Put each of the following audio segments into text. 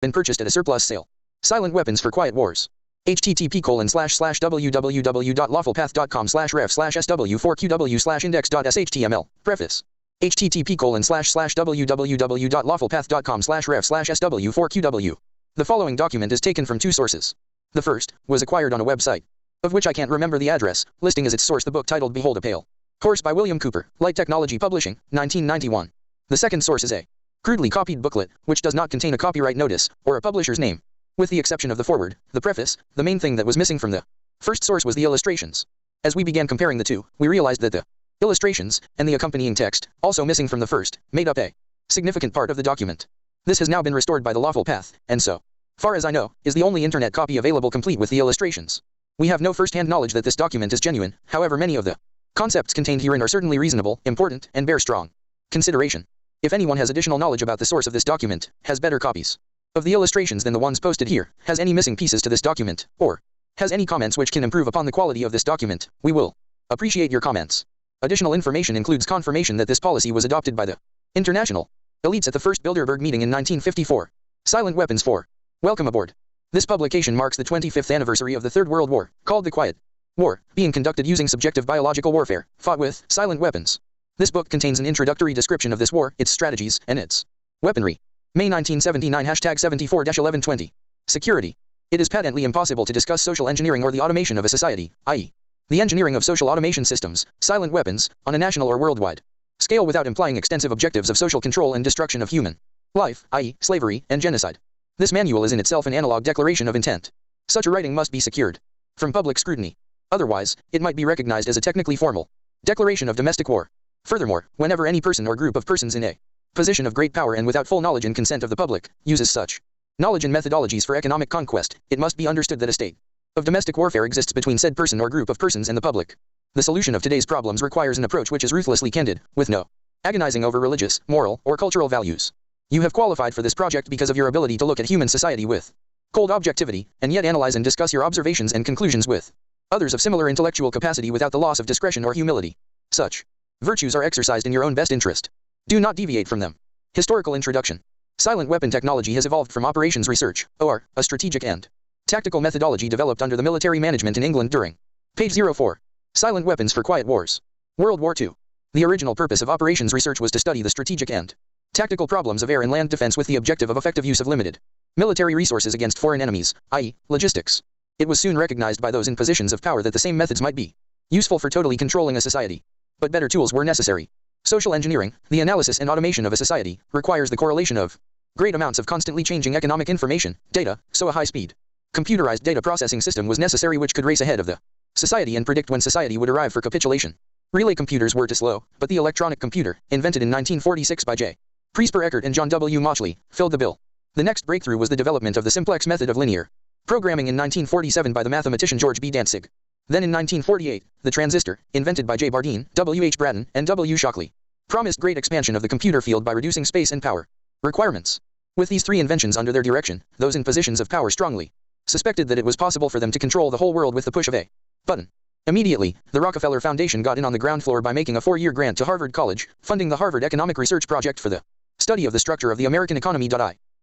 Been purchased at a surplus sale. Silent Weapons for Quiet Wars. http://www.lawfulpath.com/ref/sw4qw/index.html. Preface. http://www.lawfulpath.com/ref/sw4qw. The following document is taken from two sources. The first was acquired on a website, of which I can't remember the address, listing as its source the book titled Behold a Pale Horse by William Cooper, Light Technology Publishing, 1991. The second source is a crudely copied booklet, which does not contain a copyright notice, or a publisher's name. With the exception of the foreword, the preface, the main thing that was missing from the first source was the illustrations. As we began comparing the two, we realized that the illustrations, and the accompanying text, also missing from the first, made up a significant part of the document. This has now been restored by the Lawful Path, and so far as I know, is the only internet copy available complete with the illustrations. We have no first-hand knowledge that this document is genuine, however many of the concepts contained herein are certainly reasonable, important, and bear strong consideration. If anyone has additional knowledge about the source of this document, has better copies of the illustrations than the ones posted here, has any missing pieces to this document, or has any comments which can improve upon the quality of this document, we will appreciate your comments. Additional information includes confirmation that this policy was adopted by the international elites at the first Bilderberg meeting in 1954. Silent Weapons 4. Welcome aboard. This publication marks the 25th anniversary of the Third World War, called the Quiet War, being conducted using subjective biological warfare, fought with silent weapons. This book contains an introductory description of this war, its strategies, and its weaponry. May 1979 #74-1120. Security. It is patently impossible to discuss social engineering or the automation of a society, i.e., the engineering of social automation systems, silent weapons, on a national or worldwide scale without implying extensive objectives of social control and destruction of human life, i.e., slavery and genocide. This manual is in itself an analog declaration of intent. Such a writing must be secured from public scrutiny. Otherwise, it might be recognized as a technically formal declaration of domestic war. Furthermore, whenever any person or group of persons in a position of great power and without full knowledge and consent of the public uses such knowledge and methodologies for economic conquest, it must be understood that a state of domestic warfare exists between said person or group of persons and the public. The solution of today's problems requires an approach which is ruthlessly candid, with no agonizing over religious, moral, or cultural values. You have qualified for this project because of your ability to look at human society with cold objectivity, and yet analyze and discuss your observations and conclusions with others of similar intellectual capacity without the loss of discretion or humility. Such virtues are exercised in your own best interest. Do not deviate from them. Historical introduction. Silent weapon technology has evolved from operations research, OR, a strategic and tactical methodology developed under the military management in England during page 04. Silent weapons for quiet wars. World War II. The original purpose of operations research was to study the strategic and tactical problems of air and land defense with the objective of effective use of limited military resources against foreign enemies, i.e., logistics. It was soon recognized by those in positions of power that the same methods might be useful for totally controlling a society. But better tools were necessary. Social engineering, the analysis and automation of a society, requires the correlation of great amounts of constantly changing economic information, data, so a high-speed, computerized data processing system was necessary which could race ahead of the society and predict when society would arrive for capitulation. Relay computers were too slow, but the electronic computer, invented in 1946 by J. Presper Eckert and John W. Mauchly, filled the bill. The next breakthrough was the development of the simplex method of linear programming in 1947 by the mathematician George B. Dantzig. Then in 1948, the transistor, invented by J. Bardeen, W. H. Brattain, and W. Shockley, promised great expansion of the computer field by reducing space and power requirements. With these three inventions under their direction, those in positions of power strongly suspected that it was possible for them to control the whole world with the push of a button. Immediately, the Rockefeller Foundation got in on the ground floor by making a 4-year grant to Harvard College, funding the Harvard Economic Research Project for the study of the structure of the American economy.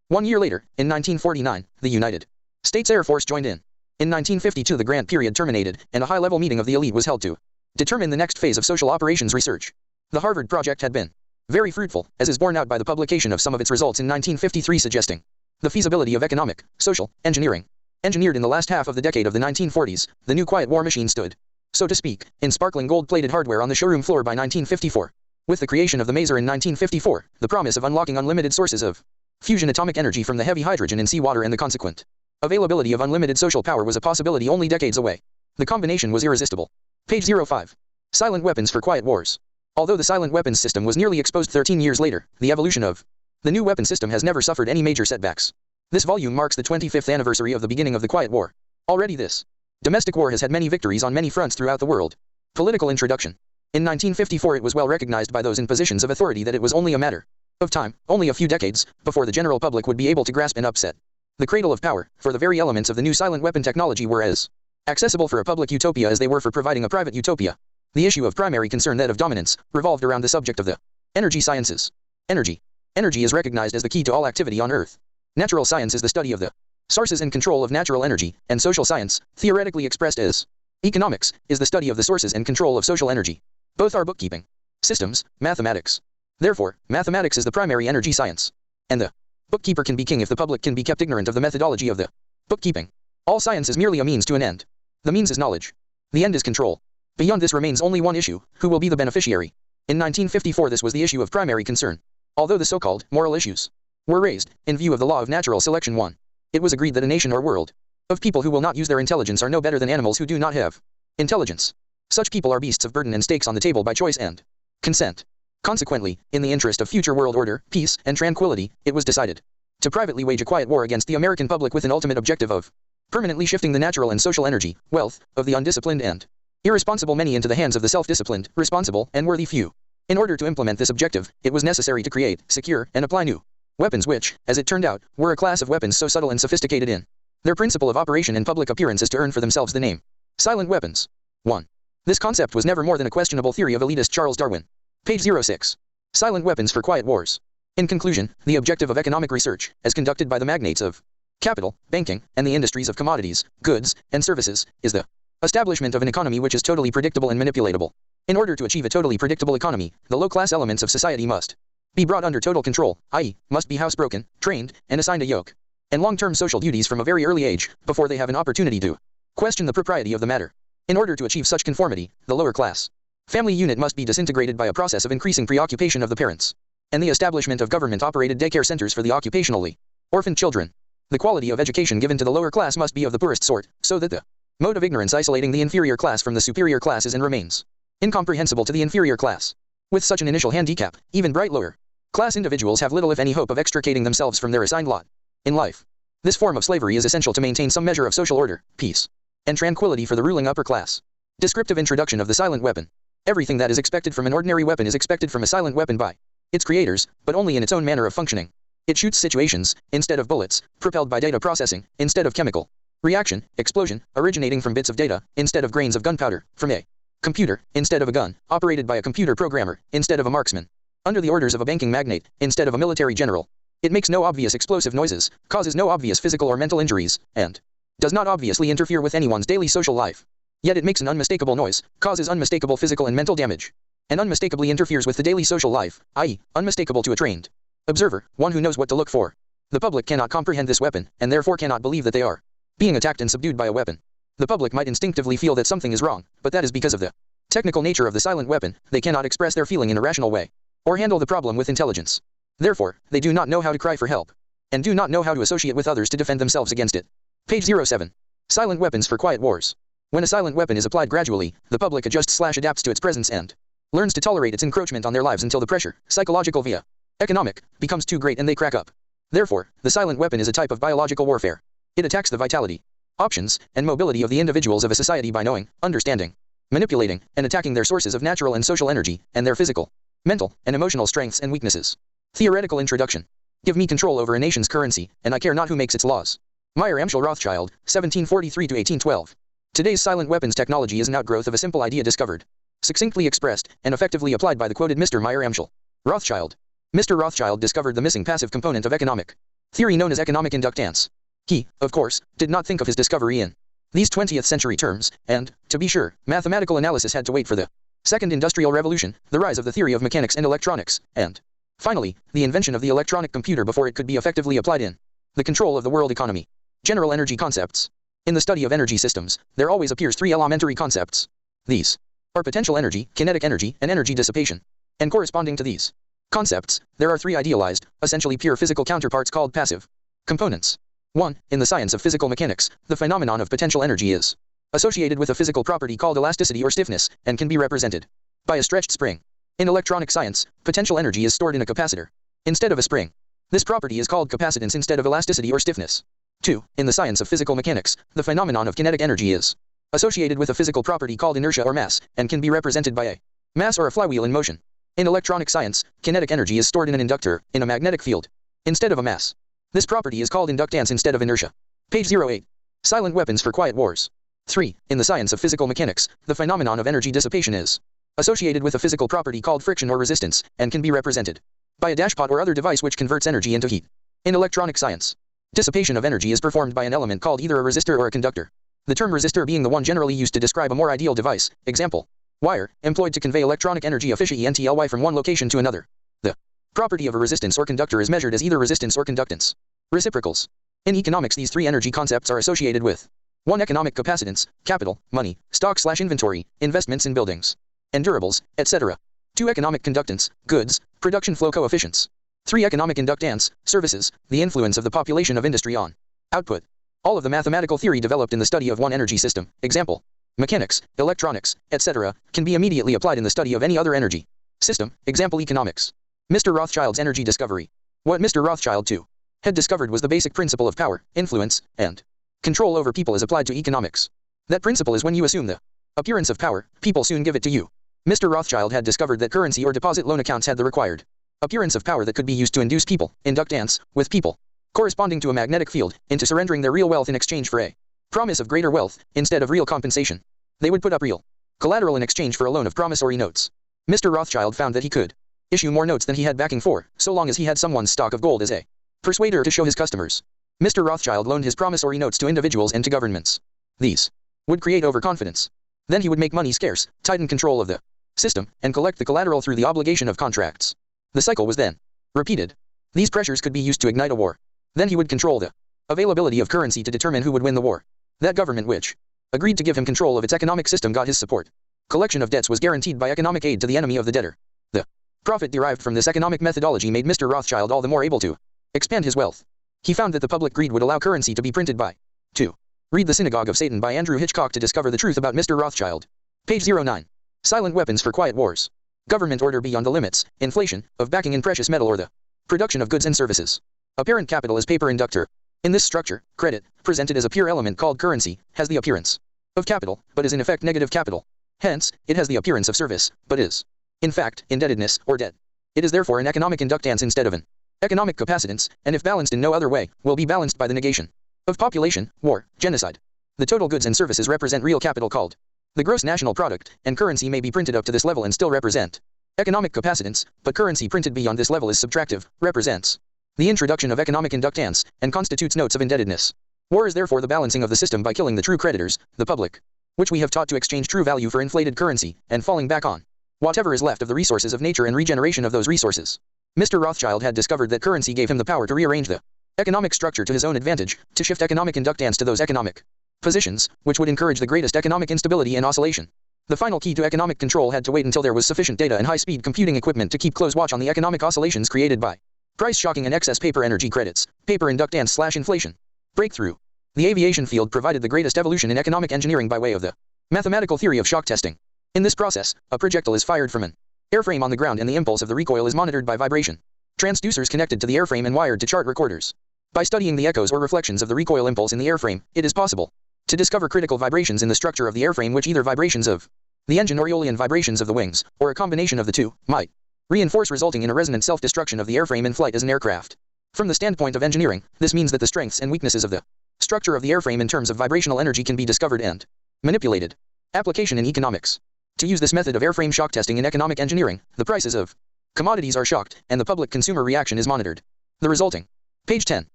1 year later, in 1949, the United States Air Force joined in. In 1952 the grant period terminated, and a high-level meeting of the elite was held to determine the next phase of social operations research. The Harvard project had been very fruitful, as is borne out by the publication of some of its results in 1953 suggesting the feasibility of economic, social, engineering. Engineered in the last half of the decade of the 1940s, the new quiet war machine stood, so to speak, in sparkling gold-plated hardware on the showroom floor by 1954. With the creation of the Maser in 1954, the promise of unlocking unlimited sources of fusion atomic energy from the heavy hydrogen in seawater and the consequent availability of unlimited social power was a possibility only decades away. The combination was irresistible. Page 05. Silent weapons for quiet wars. Although the silent weapons system was nearly exposed 13 years later, the evolution of the new weapon system has never suffered any major setbacks. This volume marks the 25th anniversary of the beginning of the Quiet War. Already this domestic war has had many victories on many fronts throughout the world. Political introduction. In 1954 it was well recognized by those in positions of authority that it was only a matter of time, only a few decades, before the general public would be able to grasp and upset the cradle of power, for the very elements of the new silent weapon technology were as accessible for a public utopia as they were for providing a private utopia. The issue of primary concern, that of dominance, revolved around the subject of the energy sciences. Energy. Energy is recognized as the key to all activity on Earth. Natural science is the study of the sources and control of natural energy, and social science, theoretically expressed as economics, is the study of the sources and control of social energy. Both are bookkeeping systems, mathematics. Therefore, mathematics is the primary energy science. And the bookkeeper can be king if the public can be kept ignorant of the methodology of the bookkeeping. All science is merely a means to an end. The means is knowledge. The end is control. Beyond this remains only one issue: who will be the beneficiary? In 1954 this was the issue of primary concern. Although the so-called moral issues were raised, in view of the law of natural selection 1, it was agreed that a nation or world of people who will not use their intelligence are no better than animals who do not have intelligence. Such people are beasts of burden and stakes on the table by choice and consent. Consequently, in the interest of future world order, peace, and tranquility, it was decided to privately wage a quiet war against the American public with an ultimate objective of permanently shifting the natural and social energy, wealth, of the undisciplined and irresponsible many into the hands of the self-disciplined, responsible, and worthy few. In order to implement this objective, it was necessary to create, secure, and apply new weapons which, as it turned out, were a class of weapons so subtle and sophisticated in their principle of operation and public appearance as to earn for themselves the name silent weapons. 1. This concept was never more than a questionable theory of elitist Charles Darwin. Page 06. Silent weapons for quiet wars. In conclusion, the objective of economic research, as conducted by the magnates of capital, banking, and the industries of commodities, goods, and services, is the establishment of an economy which is totally predictable and manipulatable. In order to achieve a totally predictable economy, the low-class elements of society must be brought under total control, i.e., must be housebroken, trained, and assigned a yoke and long-term social duties from a very early age, before they have an opportunity to question the propriety of the matter. In order to achieve such conformity, the lower class family unit must be disintegrated by a process of increasing preoccupation of the parents, and the establishment of government-operated daycare centers for the occupationally orphaned children. The quality of education given to the lower class must be of the poorest sort, so that the mode of ignorance isolating the inferior class from the superior class is and remains incomprehensible to the inferior class. With such an initial handicap, even bright lower class individuals have little if any hope of extricating themselves from their assigned lot in life. This form of slavery is essential to maintain some measure of social order, peace, and tranquility for the ruling upper class. Descriptive introduction of the silent weapon. Everything that is expected from an ordinary weapon is expected from a silent weapon by its creators, but only in its own manner of functioning. It shoots situations, instead of bullets, propelled by data processing, instead of chemical reaction, explosion, originating from bits of data, instead of grains of gunpowder, from a computer, instead of a gun, operated by a computer programmer, instead of a marksman, under the orders of a banking magnate, instead of a military general. It makes no obvious explosive noises, causes no obvious physical or mental injuries, and does not obviously interfere with anyone's daily social life. Yet it makes an unmistakable noise, causes unmistakable physical and mental damage, and unmistakably interferes with the daily social life, i.e., unmistakable to a trained observer, one who knows what to look for. The public cannot comprehend this weapon, and therefore cannot believe that they are being attacked and subdued by a weapon. The public might instinctively feel that something is wrong, but that is because of the technical nature of the silent weapon. They cannot express their feeling in a rational way, or handle the problem with intelligence. Therefore, they do not know how to cry for help, and do not know how to associate with others to defend themselves against it. Page 07. Silent weapons for quiet wars. When a silent weapon is applied gradually, the public adjusts/adapts to its presence and learns to tolerate its encroachment on their lives until the pressure, psychological via economic, becomes too great and they crack up. Therefore, the silent weapon is a type of biological warfare. It attacks the vitality, options, and mobility of the individuals of a society by knowing, understanding, manipulating, and attacking their sources of natural and social energy, and their physical, mental, and emotional strengths and weaknesses. Theoretical introduction. Give me control over a nation's currency, and I care not who makes its laws. Mayer Amschel Rothschild, 1743–1812. Today's silent weapons technology is an outgrowth of a simple idea discovered, succinctly expressed, and effectively applied by the quoted Mr. Mayer Amschel Rothschild. Mr. Rothschild discovered the missing passive component of economic theory known as economic inductance. He, of course, did not think of his discovery in these 20th century terms, and, to be sure, mathematical analysis had to wait for the Second Industrial Revolution, the rise of the theory of mechanics and electronics, and, finally, the invention of the electronic computer before it could be effectively applied in the control of the world economy. General energy concepts. In the study of energy systems, there always appears three elementary concepts. These are potential energy, kinetic energy, and energy dissipation. And corresponding to these concepts, there are three idealized, essentially pure physical counterparts called passive components. 1. In the science of physical mechanics, the phenomenon of potential energy is associated with a physical property called elasticity or stiffness, and can be represented by a stretched spring. In electronic science, potential energy is stored in a capacitor instead of a spring. This property is called capacitance instead of elasticity or stiffness. 2. In the science of physical mechanics, the phenomenon of kinetic energy is associated with a physical property called inertia or mass, and can be represented by a mass or a flywheel in motion. In electronic science, kinetic energy is stored in an inductor, in a magnetic field, instead of a mass. This property is called inductance instead of inertia. Page 08. Silent weapons for quiet wars. 3. In the science of physical mechanics, the phenomenon of energy dissipation is associated with a physical property called friction or resistance, and can be represented by a dashpot or other device which converts energy into heat. In electronic science, Dissipation of energy is performed by an element called either a resistor or a conductor. The term resistor being the one generally used to describe a more ideal device, example, wire, employed to convey electronic energy efficiently from one location to another. The property of a resistance or conductor is measured as either resistance or conductance. Reciprocals. In economics, these three energy concepts are associated with 1. Economic capacitance, capital, money, stock/inventory, investments in buildings and durables, etc. 2. Economic conductance, goods, production flow coefficients. 3. Economic inductance, services, the influence of the population of industry on output. All of the mathematical theory developed in the study of one energy system, example, mechanics, electronics, etc., can be immediately applied in the study of any other energy system, example economics. Mr. Rothschild's energy discovery. What Mr. Rothschild II had discovered was the basic principle of power, influence, and control over people as applied to economics. That principle is when you assume the appearance of power, people soon give it to you. Mr. Rothschild had discovered that currency or deposit loan accounts had the required appearance of power that could be used to induce people, inductance, with people, corresponding to a magnetic field, into surrendering their real wealth in exchange for a promise of greater wealth, instead of real compensation. They would put up real collateral in exchange for a loan of promissory notes. Mr. Rothschild found that he could issue more notes than he had backing for, so long as he had someone's stock of gold as a persuader to show his customers. Mr. Rothschild loaned his promissory notes to individuals and to governments. These would create overconfidence. Then he would make money scarce, tighten control of the system, and collect the collateral through the obligation of contracts. The cycle was then repeated. These pressures could be used to ignite a war. Then he would control the availability of currency to determine who would win the war. That government which agreed to give him control of its economic system got his support. Collection of debts was guaranteed by economic aid to the enemy of the debtor. The profit derived from this economic methodology made Mr. Rothschild all the more able to expand his wealth. He found that the public greed would allow currency to be printed by 2. Read The Synagogue of Satan by Andrew Hitchcock to discover the truth about Mr. Rothschild. Page 09. Silent weapons for quiet wars. Government order beyond the limits, inflation, of backing in precious metal or the production of goods and services. Apparent capital is paper inductor. In this structure, credit, presented as a pure element called currency, has the appearance of capital, but is in effect negative capital. Hence, it has the appearance of service, but is, in fact, indebtedness, or debt. It is therefore an economic inductance instead of an economic capacitance, and if balanced in no other way, will be balanced by the negation of population, war, genocide. The total goods and services represent real capital called the gross national product, and currency may be printed up to this level and still represent economic capacitance, but currency printed beyond this level is subtractive, represents the introduction of economic inductance, and constitutes notes of indebtedness. War is therefore the balancing of the system by killing the true creditors, the public, which we have taught to exchange true value for inflated currency, and falling back on whatever is left of the resources of nature and regeneration of those resources. Mr. Rothschild had discovered that currency gave him the power to rearrange the economic structure to his own advantage, to shift economic inductance to those economic positions, which would encourage the greatest economic instability and oscillation. The final key to economic control had to wait until there was sufficient data and high-speed computing equipment to keep close watch on the economic oscillations created by price shocking and excess paper energy credits, paper inductance/inflation. Breakthrough. The aviation field provided the greatest evolution in economic engineering by way of the mathematical theory of shock testing. In this process, a projectile is fired from an airframe on the ground and the impulse of the recoil is monitored by vibration transducers connected to the airframe and wired to chart recorders. By studying the echoes or reflections of the recoil impulse in the airframe, it is possible to discover critical vibrations in the structure of the airframe which either vibrations of the engine or Aeolian vibrations of the wings, or a combination of the two, might reinforce, resulting in a resonant self-destruction of the airframe in flight as an aircraft. From the standpoint of engineering, this means that the strengths and weaknesses of the structure of the airframe in terms of vibrational energy can be discovered and manipulated. Application in economics. To use this method of airframe shock testing in economic engineering, the prices of commodities are shocked, and the public consumer reaction is monitored. The resulting. Page 10.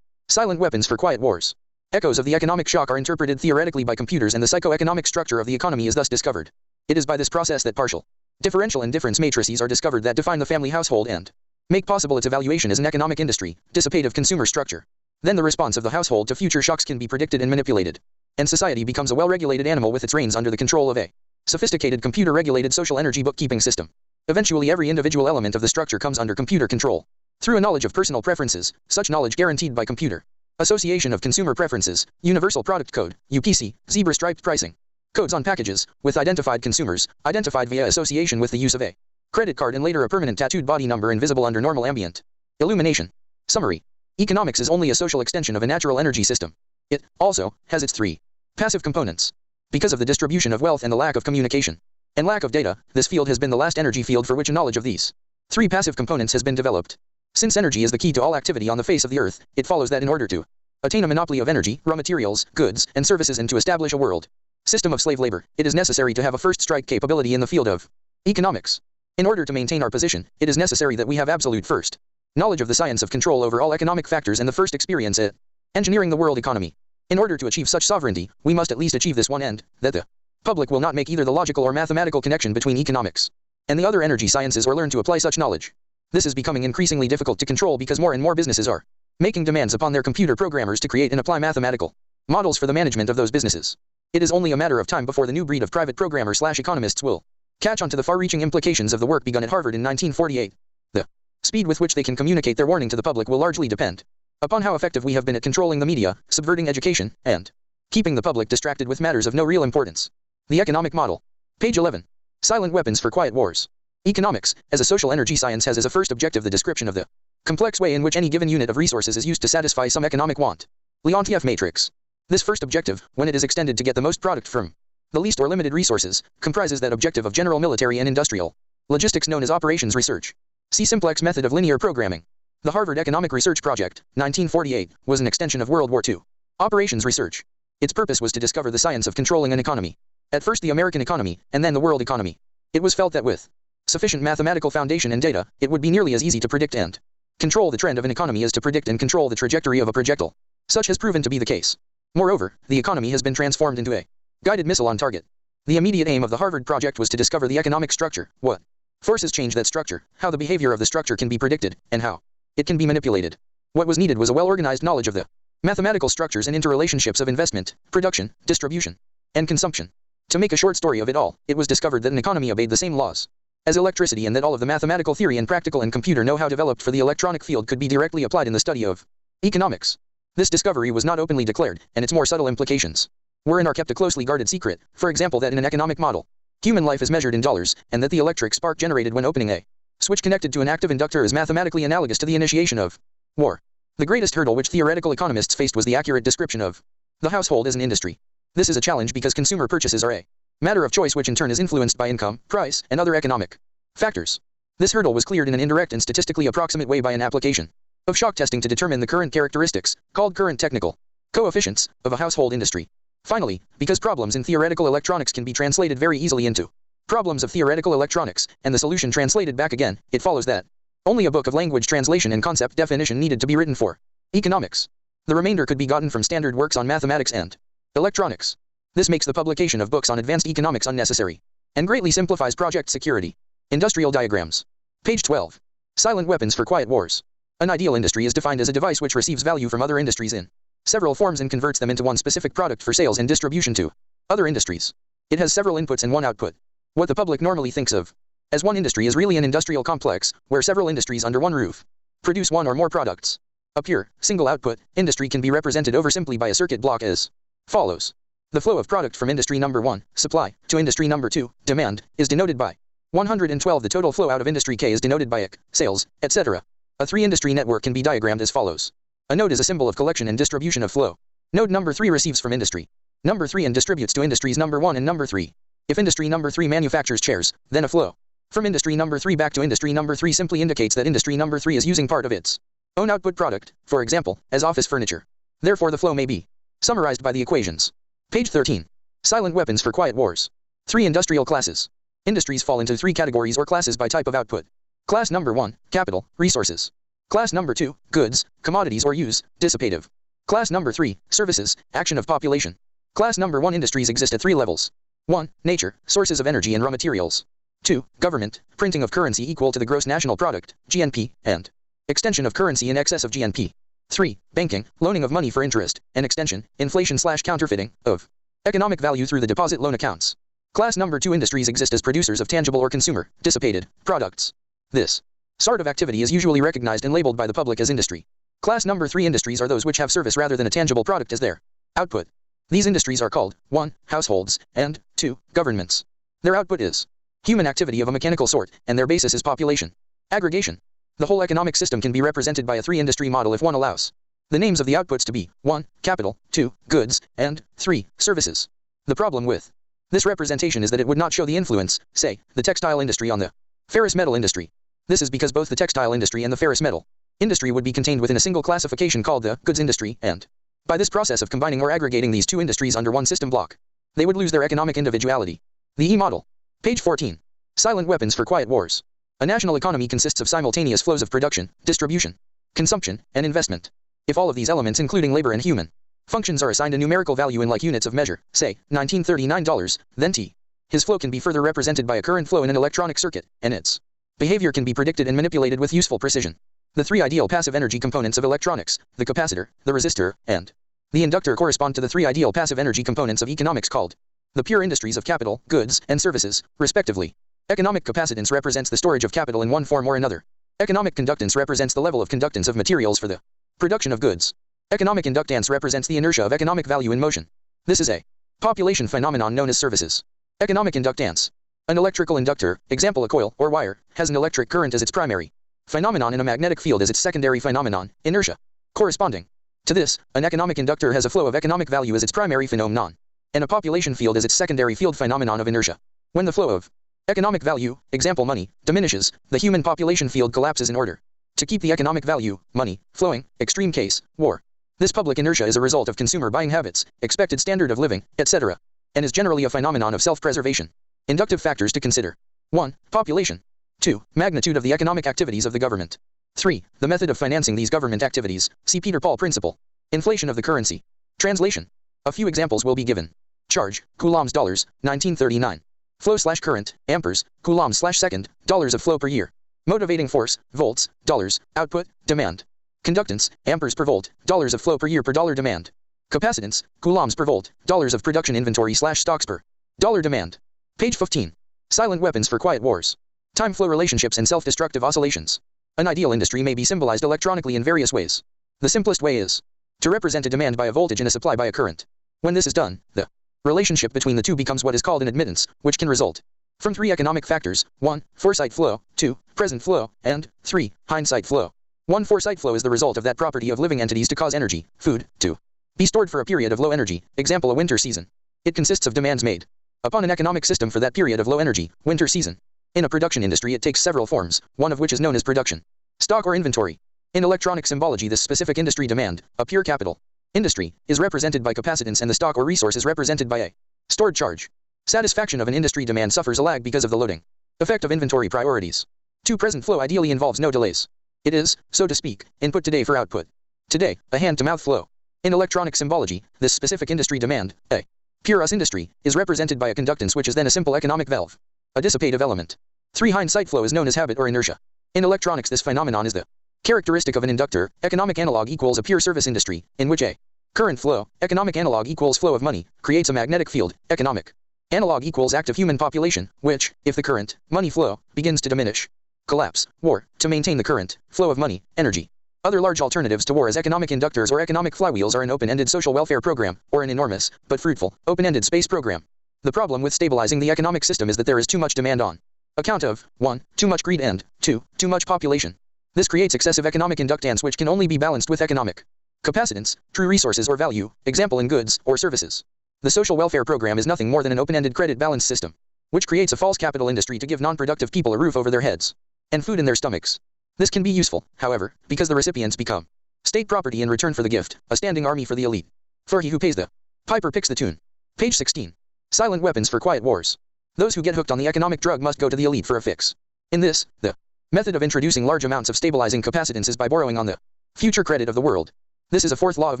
Silent weapons for quiet wars. Echoes of the economic shock are interpreted theoretically by computers and the psychoeconomic structure of the economy is thus discovered. It is by this process that partial, differential and difference matrices are discovered that define the family household and make possible its evaluation as an economic industry, dissipative consumer structure. Then the response of the household to future shocks can be predicted and manipulated. And society becomes a well-regulated animal with its reins under the control of a sophisticated computer-regulated social energy bookkeeping system. Eventually every individual element of the structure comes under computer control. Through a knowledge of personal preferences, such knowledge guaranteed by computer association of consumer preferences, universal product code, UPC, zebra striped pricing, codes on packages, with identified consumers, identified via association with the use of a credit card and later a permanent tattooed body number invisible under normal ambient illumination. Summary. Economics is only a social extension of a natural energy system. It, also, has its three passive components. Because of the distribution of wealth and the lack of communication and lack of data, this field has been the last energy field for which a knowledge of these three passive components has been developed. Since energy is the key to all activity on the face of the earth, it follows that in order to attain a monopoly of energy, raw materials, goods, and services and to establish a world system of slave labor, it is necessary to have a first strike capability in the field of economics. In order to maintain our position, it is necessary that we have absolute first knowledge of the science of control over all economic factors and the first experience it Engineering the world economy. In order to achieve such sovereignty, we must at least achieve this one end, that the public will not make either the logical or mathematical connection between economics and the other energy sciences or learn to apply such knowledge. This is becoming increasingly difficult to control because more and more businesses are making demands upon their computer programmers to create and apply mathematical models for the management of those businesses. It is only a matter of time before the new breed of private programmers/economists will catch on to the far-reaching implications of the work begun at Harvard in 1948. The speed with which they can communicate their warning to the public will largely depend upon how effective we have been at controlling the media, subverting education, and keeping the public distracted with matters of no real importance. The economic model. Page 11. Silent weapons for quiet wars. Economics, as a social energy science, has as a first objective the description of the complex way in which any given unit of resources is used to satisfy some economic want. Leontief matrix. This first objective, when it is extended to get the most product from the least or limited resources, comprises that objective of general military and industrial logistics known as operations research. See simplex method of linear programming. The Harvard Economic Research Project, 1948, was an extension of World War II operations research. Its purpose was to discover the science of controlling an economy. At first the American economy, and then the world economy. It was felt that with sufficient mathematical foundation and data, it would be nearly as easy to predict and control the trend of an economy as to predict and control the trajectory of a projectile. Such has proven to be the case. Moreover, the economy has been transformed into a guided missile on target. The immediate aim of the Harvard project was to discover the economic structure, what forces change that structure, how the behavior of the structure can be predicted, and how it can be manipulated. What was needed was a well-organized knowledge of the mathematical structures and interrelationships of investment, production, distribution, and consumption. To make a short story of it all, it was discovered that an economy obeyed the same laws as electricity, and that all of the mathematical theory and practical and computer know-how developed for the electronic field could be directly applied in the study of economics. This discovery was not openly declared, and its more subtle implications were and are kept a closely guarded secret. For example, that in an economic model, human life is measured in dollars, and that the electric spark generated when opening a switch connected to an active inductor is mathematically analogous to the initiation of war. The greatest hurdle which theoretical economists faced was the accurate description of the household as an industry. This is a challenge because consumer purchases are a matter of choice, which in turn is influenced by income, price, and other economic factors. This hurdle was cleared in an indirect and statistically approximate way by an application of shock testing to determine the current characteristics, called current technical coefficients, of a household industry. Finally, because problems in theoretical electronics can be translated very easily into problems of theoretical electronics, and the solution translated back again, it follows that only a book of language translation and concept definition needed to be written for economics. The remainder could be gotten from standard works on mathematics and electronics. This makes the publication of books on advanced economics unnecessary, and greatly simplifies project security. Industrial diagrams. Page 12. Silent weapons for quiet wars. An ideal industry is defined as a device which receives value from other industries in several forms and converts them into one specific product for sales and distribution to other industries. It has several inputs and one output. What the public normally thinks of as one industry is really an industrial complex, where several industries under one roof produce one or more products. A pure, single output industry can be represented oversimply by a circuit block as follows. The flow of product from industry number 1, supply, to industry number 2, demand, is denoted by 112. The total flow out of industry K is denoted by IC, sales, etc. A three-industry network can be diagrammed as follows. A node is a symbol of collection and distribution of flow. Node number 3 receives from industry number 3 and distributes to industries number 1 and number 3. If industry number 3 manufactures chairs, then a flow from industry number 3 back to industry number 3 simply indicates that industry number 3 is using part of its own output product, for example, as office furniture. Therefore the flow may be summarized by the equations. Page 13. Silent weapons for quiet wars. 3 industrial classes. Industries fall into 3 categories or classes by type of output. Class number 1, capital, resources. Class number 2, goods, commodities or use, dissipative. Class number 3, services, action of population. Class number 1 industries exist at 3 levels. 1. Nature, sources of energy and raw materials. 2. Government, printing of currency equal to the gross national product, GNP, and extension of currency in excess of GNP. 3. Banking, loaning of money for interest, and extension, inflation/counterfeiting, of economic value through the deposit loan accounts. Class number 2 industries exist as producers of tangible or consumer, dissipated, products. This sort of activity is usually recognized and labeled by the public as industry. Class number 3 industries are those which have service rather than a tangible product as their output. These industries are called 1. Households, and 2. Governments. Their output is human activity of a mechanical sort, and their basis is population aggregation. The whole economic system can be represented by a 3-industry model if one allows the names of the outputs to be 1. Capital, 2. Goods, and 3. Services. The problem with this representation is that it would not show the influence, say, the textile industry on the ferrous metal industry. This is because both the textile industry and the ferrous metal industry would be contained within a single classification called the goods industry, and by this process of combining or aggregating these 2 industries under one system block, they would lose their economic individuality. The E model. Page 14. Silent weapons for quiet wars. A national economy consists of simultaneous flows of production, distribution, consumption, and investment. If all of these elements including labor and human functions are assigned a numerical value in like units of measure, say, $1939, then T. His flow can be further represented by a current flow in an electronic circuit, and its behavior can be predicted and manipulated with useful precision. The three ideal passive energy components of electronics, the capacitor, the resistor, and the inductor correspond to the three ideal passive energy components of economics called the pure industries of capital, goods, and services, respectively. Economic capacitance represents the storage of capital in one form or another. Economic conductance represents the level of conductance of materials for the production of goods. Economic inductance represents the inertia of economic value in motion. This is a population phenomenon known as services. Economic inductance. An electrical inductor, example a coil or wire, has an electric current as its primary phenomenon and a magnetic field as its secondary phenomenon, inertia. Corresponding to this, an economic inductor has a flow of economic value as its primary phenomenon, and a population field as its secondary field phenomenon of inertia. When the flow of economic value, example money, diminishes, the human population field collapses in order to keep the economic value, money, flowing, extreme case, war. This public inertia is a result of consumer buying habits, expected standard of living, etc., and is generally a phenomenon of self-preservation. Inductive factors to consider. 1. Population. 2. Magnitude of the economic activities of the government. 3. The method of financing these government activities. See Peter Paul principle. Inflation of the currency. Translation. A few examples will be given. Charge, coulombs dollars, 1939. Flow/current, amperes, coulombs/second, dollars of flow per year. Motivating force, volts, dollars, output, demand. Conductance, amperes per volt, dollars of flow per year per dollar demand. Capacitance, coulombs per volt, dollars of production inventory/stocks per dollar demand. Page 15. Silent weapons for quiet wars. Time flow relationships and self-destructive oscillations. An ideal industry may be symbolized electronically in various ways. The simplest way is to represent a demand by a voltage and a supply by a current. When this is done, the relationship between the two becomes what is called an admittance, which can result from three economic factors: 1. Foresight flow, 2. Present flow, and 3. Hindsight flow. 1. Foresight flow is the result of that property of living entities to cause energy, food, to be stored for a period of low energy, example a winter season. It consists of demands made upon an economic system for that period of low energy, winter season. In a production industry it takes several forms, one of which is known as production, stock or inventory. In electronic symbology this specific industry demand, a pure capital industry, is represented by capacitance and the stock or resource is represented by a stored charge. Satisfaction of an industry demand suffers a lag because of the loading effect of inventory priorities. 2. Present flow ideally involves no delays. It is, so to speak, input today for output today, a hand-to-mouth flow. In electronic symbology, this specific industry demand, a pure us industry, is represented by a conductance which is then a simple economic valve, a dissipative element. 3. Hindsight flow is known as habit or inertia. In electronics this phenomenon is the characteristic of an inductor. Economic analog equals a pure service industry, in which a current flow, economic analog equals flow of money, creates a magnetic field. Economic analog equals active human population, which, if the current, money flow, begins to diminish, collapse, war, to maintain the current flow of money, energy. Other large alternatives to war as economic inductors or economic flywheels are an open-ended social welfare program, or an enormous, but fruitful, open-ended space program. The problem with stabilizing the economic system is that there is too much demand on account of 1. Too much greed and 2. Too much population. This creates excessive economic inductance which can only be balanced with economic capacitance, true resources or value, example in goods or services. The social welfare program is nothing more than an open-ended credit balance system, which creates a false capital industry to give non-productive people a roof over their heads and food in their stomachs. This can be useful, however, because the recipients become state property in return for the gift, a standing army for the elite. For he who pays the piper picks the tune. Page 16. Silent weapons for quiet wars. Those who get hooked on the economic drug must go to the elite for a fix. In this, the method of introducing large amounts of stabilizing capacitance is by borrowing on the future credit of the world. This is a fourth law of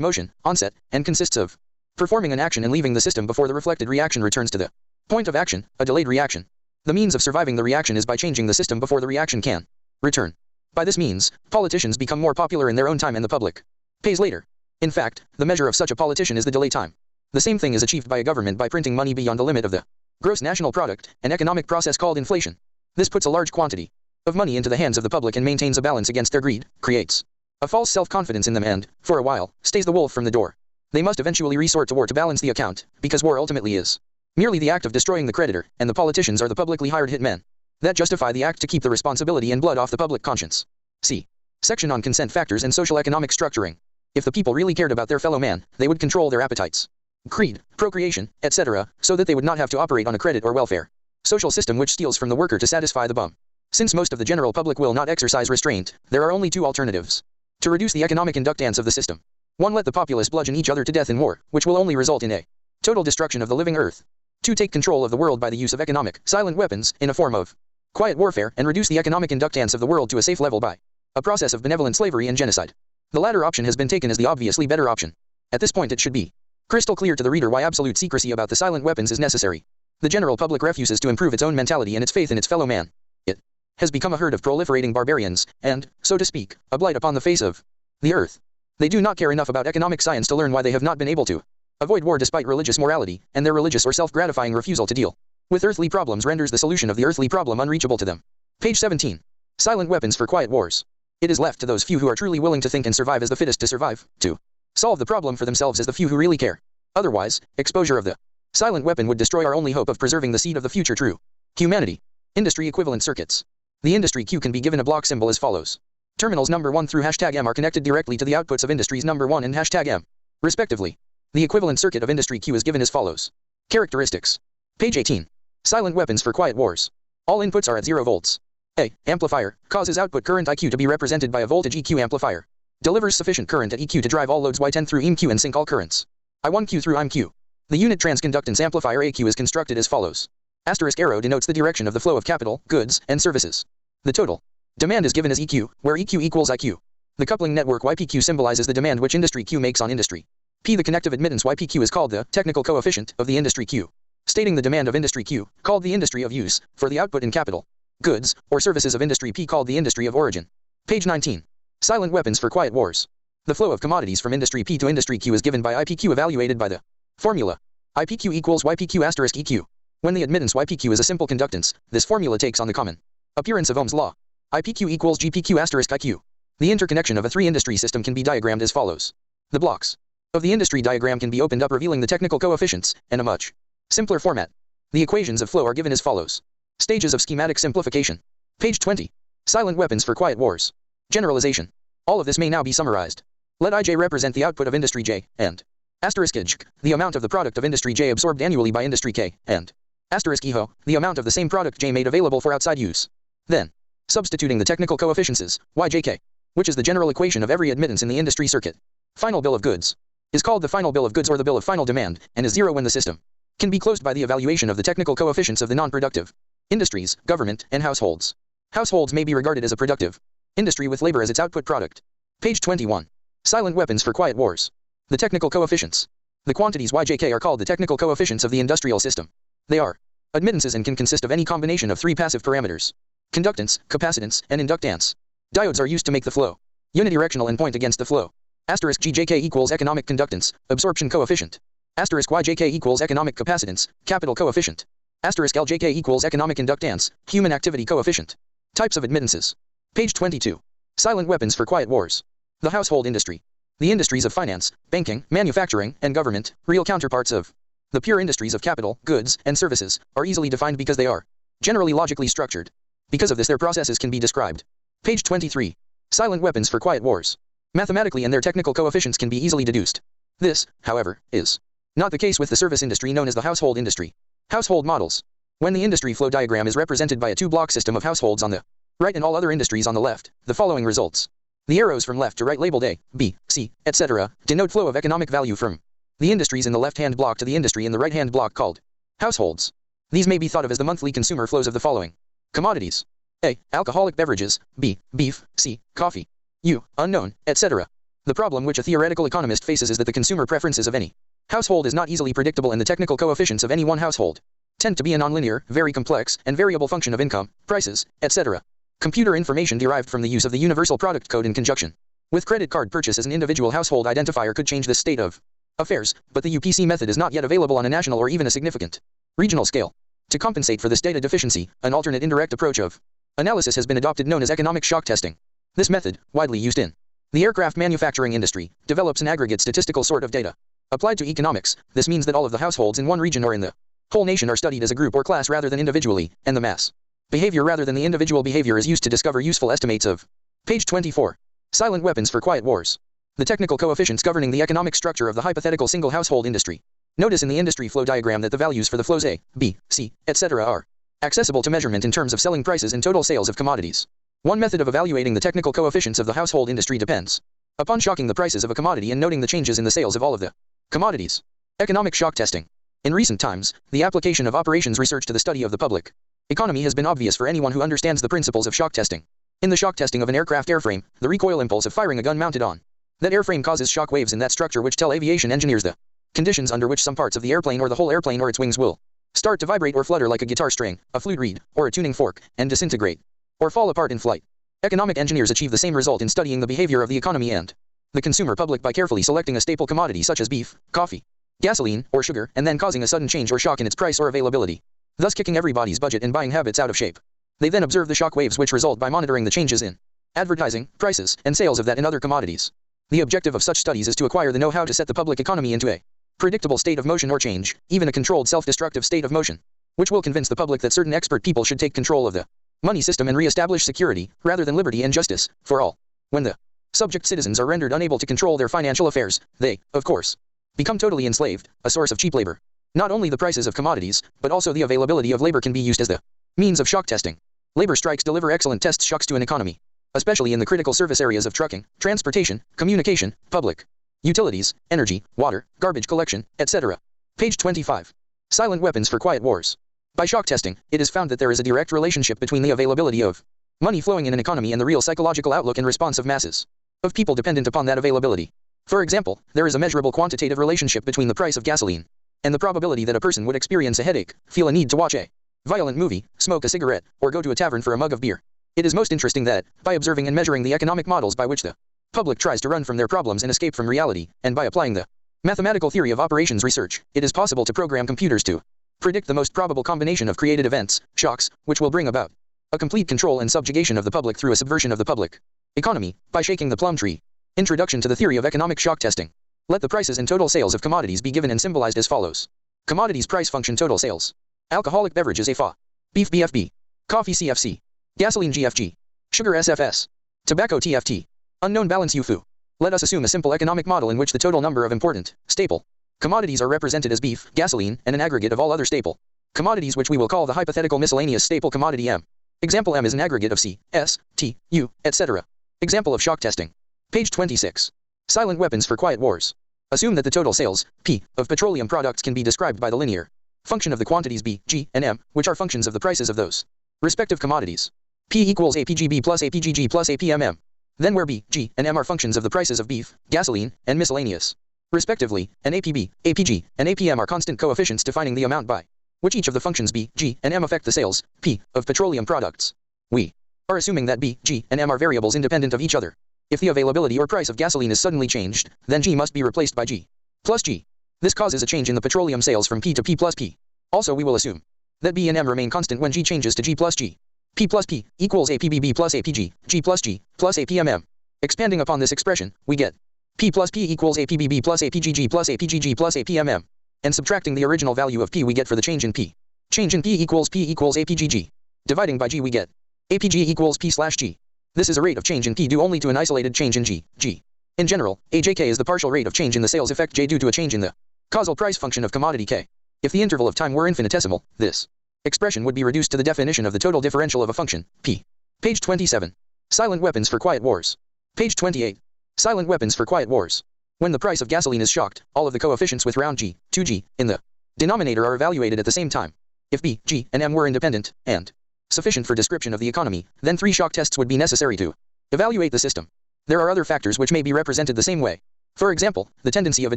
motion, onset, and consists of performing an action and leaving the system before the reflected reaction returns to the point of action, a delayed reaction. The means of surviving the reaction is by changing the system before the reaction can return. By this means, politicians become more popular in their own time and the public pays later. In fact, the measure of such a politician is the delay time. The same thing is achieved by a government by printing money beyond the limit of the gross national product, an economic process called inflation. This puts a large quantity of money into the hands of the public and maintains a balance against their greed, creates a false self-confidence in them and, for a while, stays the wolf from the door. They must eventually resort to war to balance the account, because war ultimately is merely the act of destroying the creditor, and the politicians are the publicly hired hitmen that justify the act to keep the responsibility and blood off the public conscience. See section on consent factors and social economic structuring. If the people really cared about their fellow man, they would control their appetites, greed, procreation, etc., so that they would not have to operate on a credit or welfare social system which steals from the worker to satisfy the bum. Since most of the general public will not exercise restraint, there are only two alternatives to reduce the economic inductance of the system. 1. Let the populace bludgeon each other to death in war, which will only result in a total destruction of the living earth. 2. Take control of the world by the use of economic, silent weapons, in a form of quiet warfare, and reduce the economic inductance of the world to a safe level by a process of benevolent slavery and genocide. The latter option has been taken as the obviously better option. At this point it should be crystal clear to the reader why absolute secrecy about the silent weapons is necessary. The general public refuses to improve its own mentality and its faith in its fellow man. It has become a herd of proliferating barbarians, and, so to speak, a blight upon the face of the earth. They do not care enough about economic science to learn why they have not been able to avoid war despite religious morality, and their religious or self-gratifying refusal to deal with earthly problems renders the solution of the earthly problem unreachable to them. Page 17. Silent weapons for quiet wars. It is left to those few who are truly willing to think and survive as the fittest to survive, to solve the problem for themselves as the few who really care. Otherwise, exposure of the silent weapon would destroy our only hope of preserving the seed of the future true humanity. Industry equivalent circuits. The industry Q can be given a block symbol as follows. Terminals number 1 through #M are connected directly to the outputs of industries number 1 and #M, respectively. The equivalent circuit of industry Q is given as follows. Characteristics. Page 18. Silent weapons for quiet wars. All inputs are at 0 volts. A. Amplifier causes output current IQ to be represented by a voltage EQ amplifier. Delivers sufficient current at EQ to drive all loads Y10 through EMQ and sync all currents I1Q through IMQ. The unit transconductance amplifier AQ is constructed as follows. Asterisk arrow denotes the direction of the flow of capital, goods, and services. The total demand is given as EQ, where EQ equals IQ. The coupling network YPQ symbolizes the demand which industry Q makes on industry P. The connective admittance YPQ is called the technical coefficient of the industry Q, stating the demand of industry Q, called the industry of use, for the output in capital, goods, or services of industry P called the industry of origin. Page 19. Silent weapons for quiet wars. The flow of commodities from industry P to industry Q is given by IPQ evaluated by the formula IPQ equals YPQ asterisk EQ. When the admittance YPQ is a simple conductance, this formula takes on the common appearance of Ohm's law. IPQ equals GPQ asterisk IQ. The interconnection of a three-industry system can be diagrammed as follows. The blocks of the industry diagram can be opened up revealing the technical coefficients, in a much simpler format. The equations of flow are given as follows. Stages of schematic simplification. Page 20. Silent weapons for quiet wars. Generalization. All of this may now be summarized. Let IJ represent the output of industry J, and asterisk IJ, the amount of the product of industry J absorbed annually by industry K, and asterisk EHO, the amount of the same product J made available for outside use. Then, substituting the technical coefficients is YJK, which is the general equation of every admittance in the industry circuit. Final bill of goods is called the final bill of goods or the bill of final demand, and is 0 when the system can be closed by the evaluation of the technical coefficients of the non-productive industries, government, and households. Households may be regarded as a productive industry with labor as its output product. Page 21. Silent weapons for quiet wars. The technical coefficients. The quantities YJK are called the technical coefficients of the industrial system. They are admittances and can consist of any combination of 3 passive parameters. Conductance, capacitance, and inductance. Diodes are used to make the flow unidirectional and point against the flow. Asterisk GJK equals economic conductance, absorption coefficient. Asterisk YJK equals economic capacitance, capital coefficient. Asterisk LJK equals economic inductance, human activity coefficient. Types of admittances. Page 22. Silent weapons for quiet wars. The household industry. The industries of finance, banking, manufacturing, and government, real counterparts of the pure industries of capital, goods, and services, are easily defined because they are generally logically structured. Because of this their processes can be described. Page 23. Silent weapons for quiet wars. Mathematically and their technical coefficients can be easily deduced. This, however, is not the case with the service industry known as the household industry. Household models. When the industry flow diagram is represented by a two-block system of households on the right and all other industries on the left, the following results. The arrows from left to right labeled A, B, C, etc., denote flow of economic value from the industries in the left-hand block to the industry in the right-hand block called households. These may be thought of as the monthly consumer flows of the following commodities. A. Alcoholic beverages. B. Beef. C. Coffee. U. Unknown, etc. The problem which a theoretical economist faces is that the consumer preferences of any household is not easily predictable, and the technical coefficients of any one household tend to be a nonlinear, very complex, and variable function of income, prices, etc. Computer information derived from the use of the universal product code in conjunction with credit card purchase as an individual household identifier could change this state of affairs, but the UPC method is not yet available on a national or even a significant regional scale. To compensate for this data deficiency, an alternate indirect approach of analysis has been adopted known as economic shock testing. This method, widely used in the aircraft manufacturing industry, develops an aggregate statistical sort of data. Applied to economics, this means that all of the households in one region or in the whole nation are studied as a group or class rather than individually, and the mass behavior rather than the individual behavior is used to discover useful estimates of. Page 24. Silent weapons for quiet wars. The technical coefficients governing the economic structure of the hypothetical single household industry. Notice in the industry flow diagram that the values for the flows A, B, C, etc. are accessible to measurement in terms of selling prices and total sales of commodities. One method of evaluating the technical coefficients of the household industry depends upon shocking the prices of a commodity and noting the changes in the sales of all of the commodities. Economic shock testing. In recent times, the application of operations research to the study of the public economy has been obvious for anyone who understands the principles of shock testing. In the shock testing of an aircraft airframe, the recoil impulse of firing a gun mounted on That airframe causes shock waves in that structure which tell aviation engineers the conditions under which some parts of the airplane or the whole airplane or its wings will start to vibrate or flutter like a guitar string, a flute reed, or a tuning fork, and disintegrate, or fall apart in flight. Economic engineers achieve the same result in studying the behavior of the economy and the consumer public by carefully selecting a staple commodity such as beef, coffee, gasoline, or sugar, and then causing a sudden change or shock in its price or availability, thus kicking everybody's budget and buying habits out of shape. They then observe the shock waves which result by monitoring the changes in advertising, prices, and sales of that and other commodities. The objective of such studies is to acquire the know-how to set the public economy into a predictable state of motion or change, even a controlled self-destructive state of motion, which will convince the public that certain expert people should take control of the money system and re-establish security, rather than liberty and justice, for all. When the subject citizens are rendered unable to control their financial affairs, they, of course, become totally enslaved, a source of cheap labor. Not only the prices of commodities, but also the availability of labor can be used as the means of shock testing. Labor strikes deliver excellent test shocks to an economy, especially in the critical service areas of trucking, transportation, communication, public utilities, energy, water, garbage collection, etc. Page 25. Silent weapons for quiet wars. By shock testing, it is found that there is a direct relationship between the availability of money flowing in an economy and the real psychological outlook and response of masses of people dependent upon that availability. For example, there is a measurable quantitative relationship between the price of gasoline and the probability that a person would experience a headache, feel a need to watch a violent movie, smoke a cigarette, or go to a tavern for a mug of beer. It is most interesting that, by observing and measuring the economic models by which the public tries to run from their problems and escape from reality, and by applying the mathematical theory of operations research, it is possible to program computers to predict the most probable combination of created events, shocks, which will bring about a complete control and subjugation of the public through a subversion of the public economy, by shaking the plum tree. Introduction to the theory of economic shock testing. Let the prices and total sales of commodities be given and symbolized as follows. Commodities price function total sales. Alcoholic beverages AFA. Beef BFB. Coffee CFC. Gasoline GFG. Sugar SFS. Tobacco TFT. Unknown balance UFU. Let us assume a simple economic model in which the total number of important, staple, commodities are represented as beef, gasoline, and an aggregate of all other staple commodities which we will call the hypothetical miscellaneous staple commodity M. Example M is an aggregate of C, S, T, U, etc. Example of shock testing. Page 26. Silent weapons for quiet wars. Assume that the total sales, P, of petroleum products can be described by the linear function of the quantities B, G, and M, which are functions of the prices of those respective commodities. P equals APGB plus APGG plus APMM. Then where B, G, and M are functions of the prices of beef, gasoline, and miscellaneous, respectively, and APB, APG, and APM are constant coefficients defining the amount by which each of the functions B, G, and M affect the sales, P, of petroleum products. We are assuming that B, G, and M are variables independent of each other. If the availability or price of gasoline is suddenly changed, then G must be replaced by G plus G. This causes a change in the petroleum sales from P to P plus P. Also we will assume that B and M remain constant when G changes to G plus G. P plus P equals APBB plus APG, G plus APMM. Expanding upon this expression, we get P plus P equals APBB plus APGG plus APMM. And subtracting the original value of P we get for the change in P. Change in P equals APGG. Dividing by G we get APG equals P slash G. This is a rate of change in P due only to an isolated change in G, G. In general, AJK is the partial rate of change in the sales effect J due to a change in the causal price function of commodity K. If the interval of time were infinitesimal, this expression would be reduced to the definition of the total differential of a function, P. Page 27. Silent weapons for quiet wars. Page 28. Silent weapons for quiet wars. When the price of gasoline is shocked, all of the coefficients with round G, 2G, in the denominator are evaluated at the same time. If B, G, and M were independent, and sufficient for description of the economy, then 3 shock tests would be necessary to evaluate the system. There are other factors which may be represented the same way. For example, the tendency of a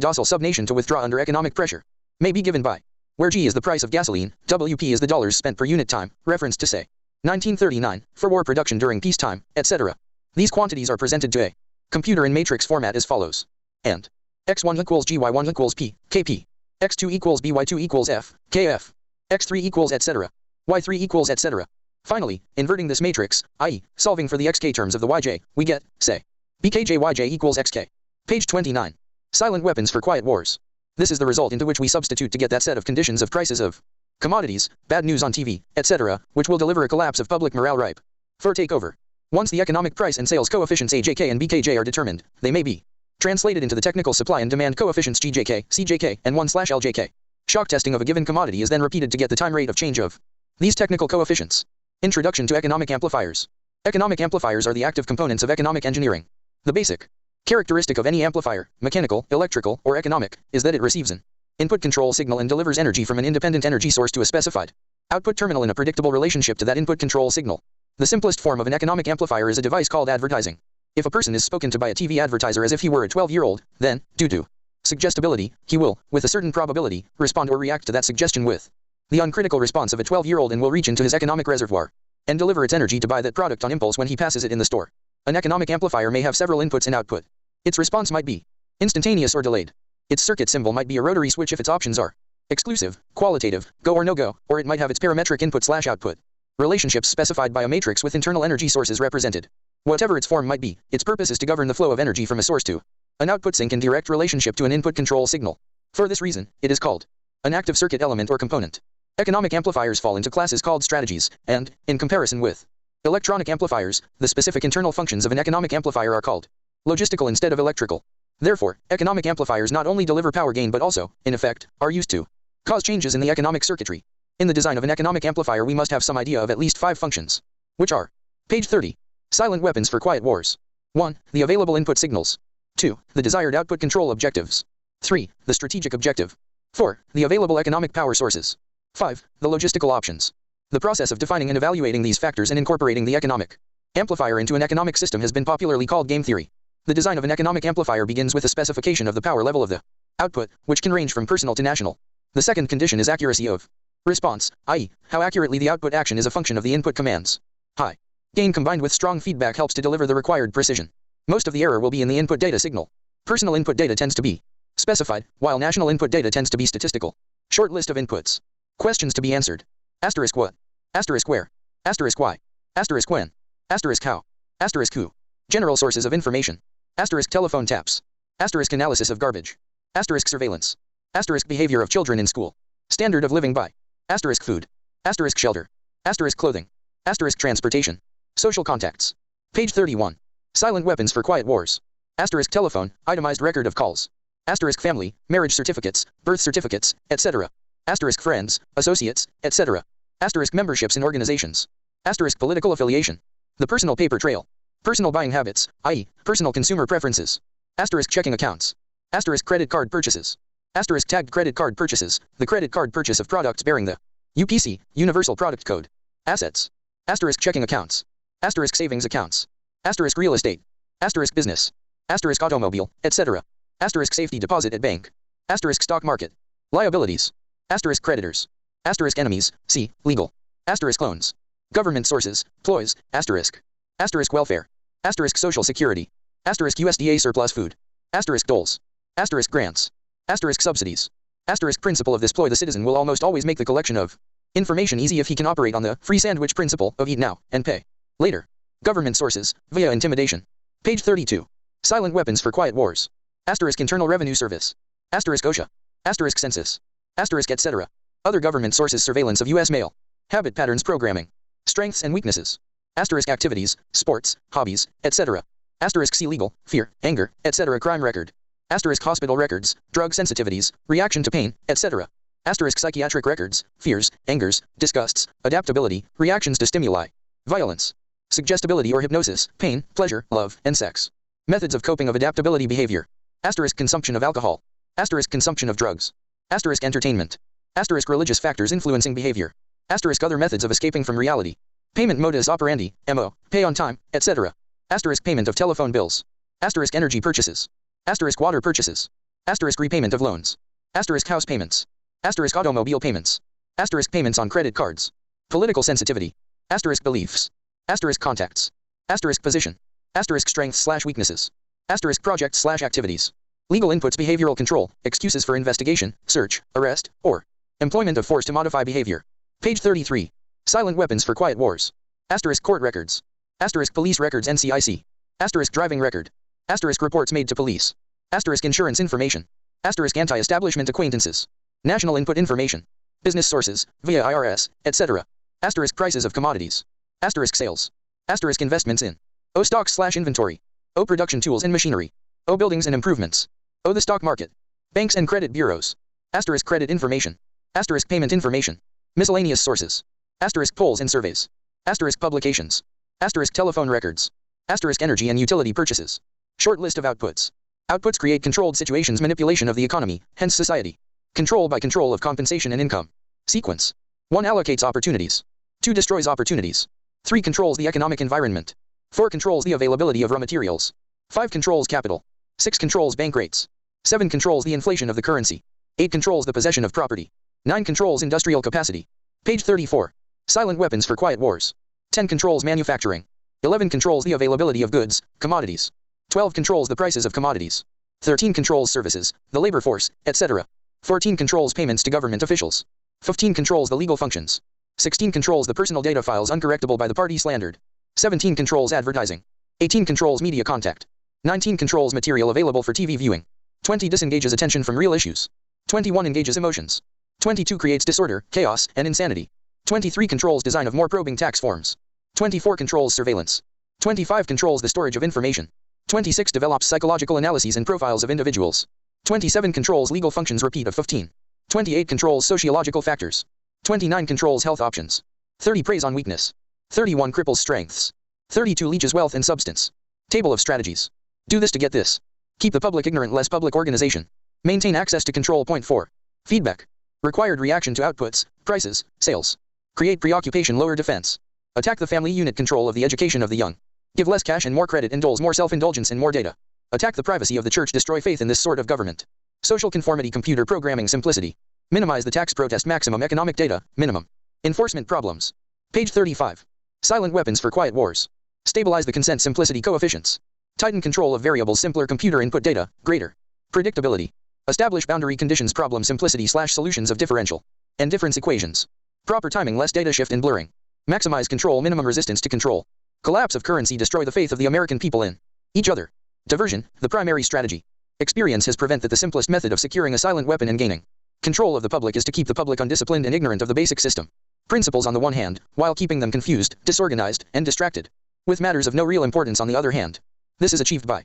docile subnation to withdraw under economic pressure may be given by where G is the price of gasoline, WP is the dollars spent per unit time, reference to say 1939, for war production during peacetime, etc. These quantities are presented to a computer in matrix format as follows. And x1 equals gy1 equals p, kp, x2 equals by2 equals f, kf, x3 equals etc, y3 equals etc. Finally, inverting this matrix, i.e., solving for the xk terms of the yj, we get, say, bkjyj equals xk. Page 29. Silent weapons for quiet wars. This is the result into which we substitute to get that set of conditions of prices of commodities, bad news on TV, etc., which will deliver a collapse of public morale ripe for takeover. Once the economic price and sales coefficients AJK and BKJ are determined, they may be translated into the technical supply and demand coefficients GJK, CJK, and 1/LJK. Shock testing of a given commodity is then repeated to get the time rate of change of these technical coefficients. Introduction to economic amplifiers. Economic amplifiers are the active components of economic engineering. The basic characteristic of any amplifier, mechanical, electrical, or economic, is that it receives an input control signal and delivers energy from an independent energy source to a specified output terminal in a predictable relationship to that input control signal. The simplest form of an economic amplifier is a device called advertising. If a person is spoken to by a TV advertiser as if he were a 12-year-old, then, due to suggestibility, he will, with a certain probability, respond or react to that suggestion with the uncritical response of a 12-year-old and will reach into his economic reservoir and deliver its energy to buy that product on impulse when he passes it in the store. An economic amplifier may have several inputs and output. Its response might be instantaneous or delayed. Its circuit symbol might be a rotary switch if its options are exclusive, qualitative, go or no go, or it might have its parametric input/output relationships specified by a matrix with internal energy sources represented. Whatever its form might be, its purpose is to govern the flow of energy from a source to an output sink in direct relationship to an input control signal. For this reason, it is called an active circuit element or component. Economic amplifiers fall into classes called strategies, and, in comparison with electronic amplifiers, the specific internal functions of an economic amplifier are called logistical instead of electrical. Therefore, economic amplifiers not only deliver power gain but also, in effect, are used to cause changes in the economic circuitry. In the design of an economic amplifier we must have some idea of at least 5 functions, which are: page 30. Silent weapons for quiet wars. 1. The available input signals. 2. The desired output control objectives. 3. The strategic objective. 4. The available economic power sources. 5. The logistical options. The process of defining and evaluating these factors and incorporating the economic amplifier into an economic system has been popularly called game theory. The design of an economic amplifier begins with a specification of the power level of the output, which can range from personal to national. The second condition is accuracy of response, i.e., how accurately the output action is a function of the input commands. High gain combined with strong feedback helps to deliver the required precision. Most of the error will be in the input data signal. Personal input data tends to be specified, while national input data tends to be statistical. Short list of inputs. Questions to be answered. Asterisk what? Asterisk where? Asterisk why? Asterisk when? Asterisk how? Asterisk who? General sources of information. Asterisk telephone taps. Asterisk analysis of garbage. Asterisk surveillance. Asterisk behavior of children in school. Standard of living by. Asterisk food. Asterisk shelter. Asterisk clothing. Asterisk transportation. Social contacts. Page 31. Silent weapons for quiet wars. Asterisk telephone, itemized record of calls. Asterisk family, marriage certificates, birth certificates, etc. Asterisk friends, associates, etc. Asterisk memberships in organizations. Asterisk political affiliation. The personal paper trail. Personal buying habits, i.e., personal consumer preferences. Asterisk checking accounts. Asterisk credit card purchases. Asterisk tagged credit card purchases, the credit card purchase of products bearing the UPC, Universal Product Code. Assets. Asterisk checking accounts. Asterisk savings accounts. Asterisk real estate. Asterisk business. Asterisk automobile, etc. Asterisk safety deposit at bank. Asterisk stock market. Liabilities. Asterisk creditors. Asterisk enemies, see, legal. Asterisk loans. Government sources, ploys, asterisk. Asterisk welfare. Asterisk social security. Asterisk USDA surplus food. Asterisk doles. Asterisk grants. Asterisk subsidies. Asterisk principle of this ploy. The citizen will almost always make the collection of information easy if he can operate on the free sandwich principle of eat now and pay later. Government sources, via intimidation. Page 32. Silent weapons for quiet wars. Asterisk Internal Revenue Service. Asterisk OSHA. Asterisk Census. Asterisk etc. Other government sources. Surveillance of U.S. mail. Habit patterns programming. Strengths and weaknesses. Asterisk activities, sports, hobbies, etc. Asterisk see legal, fear, anger, etc. crime record. Asterisk hospital records, drug sensitivities, reaction to pain, etc. Asterisk psychiatric records, fears, angers, disgusts, adaptability, reactions to stimuli. Violence. Suggestibility or hypnosis, pain, pleasure, love, and sex. Methods of coping of adaptability behavior. Asterisk consumption of alcohol. Asterisk consumption of drugs. Asterisk entertainment. Asterisk religious factors influencing behavior. Asterisk other methods of escaping from reality. Payment modus operandi, MO, pay on time, etc. Asterisk payment of telephone bills. Asterisk energy purchases. Asterisk water purchases. Asterisk repayment of loans. Asterisk house payments. Asterisk automobile payments. Asterisk payments on credit cards. Political sensitivity. Asterisk beliefs. Asterisk contacts. Asterisk position. Asterisk strengths/weaknesses. Asterisk projects/activities. Legal inputs. Behavioral control, excuses for investigation, search, arrest, or employment of force to modify behavior. Page 33. Silent weapons for quiet wars. Asterisk court records. Asterisk police records NCIC. Asterisk driving record. Asterisk reports made to police. Asterisk insurance information. Asterisk anti-establishment acquaintances. National input information. Business sources, via IRS, etc. Asterisk prices of commodities. Asterisk sales. Asterisk investments in O stocks/inventory. O production tools and machinery. O buildings and improvements. O the stock market. Banks and credit bureaus. Asterisk credit information. Asterisk payment information. Miscellaneous sources. Asterisk polls and surveys. Asterisk publications. Asterisk telephone records. Asterisk energy and utility purchases. Short list of outputs. Outputs create controlled situations. Manipulation of the economy, hence society. Control by control of compensation and income. Sequence. 1 allocates opportunities. 2 destroys opportunities. 3 controls the economic environment. 4 controls the availability of raw materials. 5 controls capital. 6 controls bank rates. 7 controls the inflation of the currency. 8 controls the possession of property. 9 controls industrial capacity. Page 34. Silent weapons for quiet wars. 10 controls manufacturing. 11 controls the availability of goods, commodities. 12 controls the prices of commodities. 13 controls services, the labor force, etc. 14 controls payments to government officials. 15 controls the legal functions. 16 controls the personal data files uncorrectable by the party slandered. 17 controls advertising. 18 controls media contact. 19 controls material available for TV viewing. 20 disengages attention from real issues. 21 engages emotions. 22 creates disorder, chaos, and insanity. 23 controls design of more probing tax forms. 24 controls surveillance. 25 controls the storage of information. 26 develops psychological analyses and profiles of individuals. 27 controls legal functions repeat of 15. 28 controls sociological factors. 29 controls health options. 30 preys on weakness. 31 cripples strengths. 32 leeches wealth and substance. Table of strategies. Do this to get this. Keep the public ignorant less public organization. Maintain access to control. Point 4. Feedback. Required reaction to outputs, prices, sales. Create preoccupation lower defense. Attack the family unit control of the education of the young. Give less cash and more credit, indulge more self-indulgence and more data. Attack the privacy of the church, destroy faith in this sort of government. Social conformity, computer programming simplicity. Minimize the tax protest, maximum economic data, minimum. Enforcement problems. Page 35. Silent weapons for quiet wars. Stabilize the consent simplicity coefficients. Tighten control of variables, simpler computer input data, greater predictability. Establish boundary conditions, problem simplicity / solutions of differential and difference equations. Proper timing, less data shift and blurring. Maximize control, minimum resistance to control. Collapse of currency, destroy the faith of the American people in each other. Diversion, the primary strategy. Experience has proven that the simplest method of securing a silent weapon and gaining control of the public is to keep the public undisciplined and ignorant of the basic system principles on the one hand, while keeping them confused, disorganized, and distracted with matters of no real importance on the other hand. This is achieved by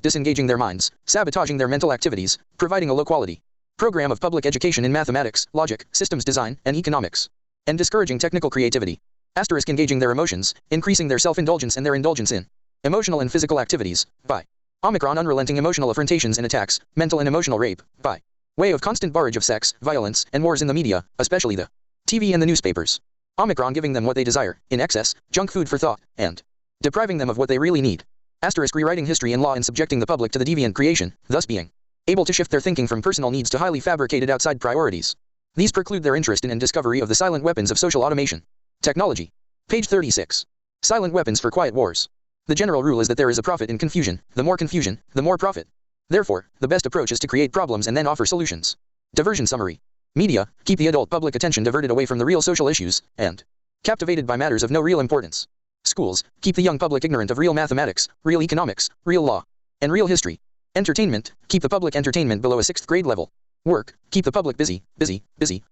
disengaging their minds, sabotaging their mental activities, providing a low-quality program of public education in mathematics, logic, systems design, and economics, and discouraging technical creativity. Engaging their emotions, increasing their self-indulgence and their indulgence in emotional and physical activities, by Omicron, unrelenting emotional affrontations and attacks, mental and emotional rape, by way of constant barrage of sex, violence, and wars in the media, especially the TV and the newspapers. Omicron, giving them what they desire, in excess, junk food for thought, and depriving them of what they really need. Rewriting history and law and subjecting the public to the deviant creation, thus being able to shift their thinking from personal needs to highly fabricated outside priorities. These preclude their interest in and discovery of the silent weapons of social automation. Technology. Page 36. Silent weapons for quiet wars. The general rule is that there is a profit in confusion. The more confusion, the more profit. Therefore, the best approach is to create problems and then offer solutions. Diversion summary. Media, keep the adult public attention diverted away from the real social issues, and captivated by matters of no real importance. Schools, keep the young public ignorant of real mathematics, real economics, real law, and real history. Entertainment, keep the public entertainment below a 6th grade level. Work, keep the public busy,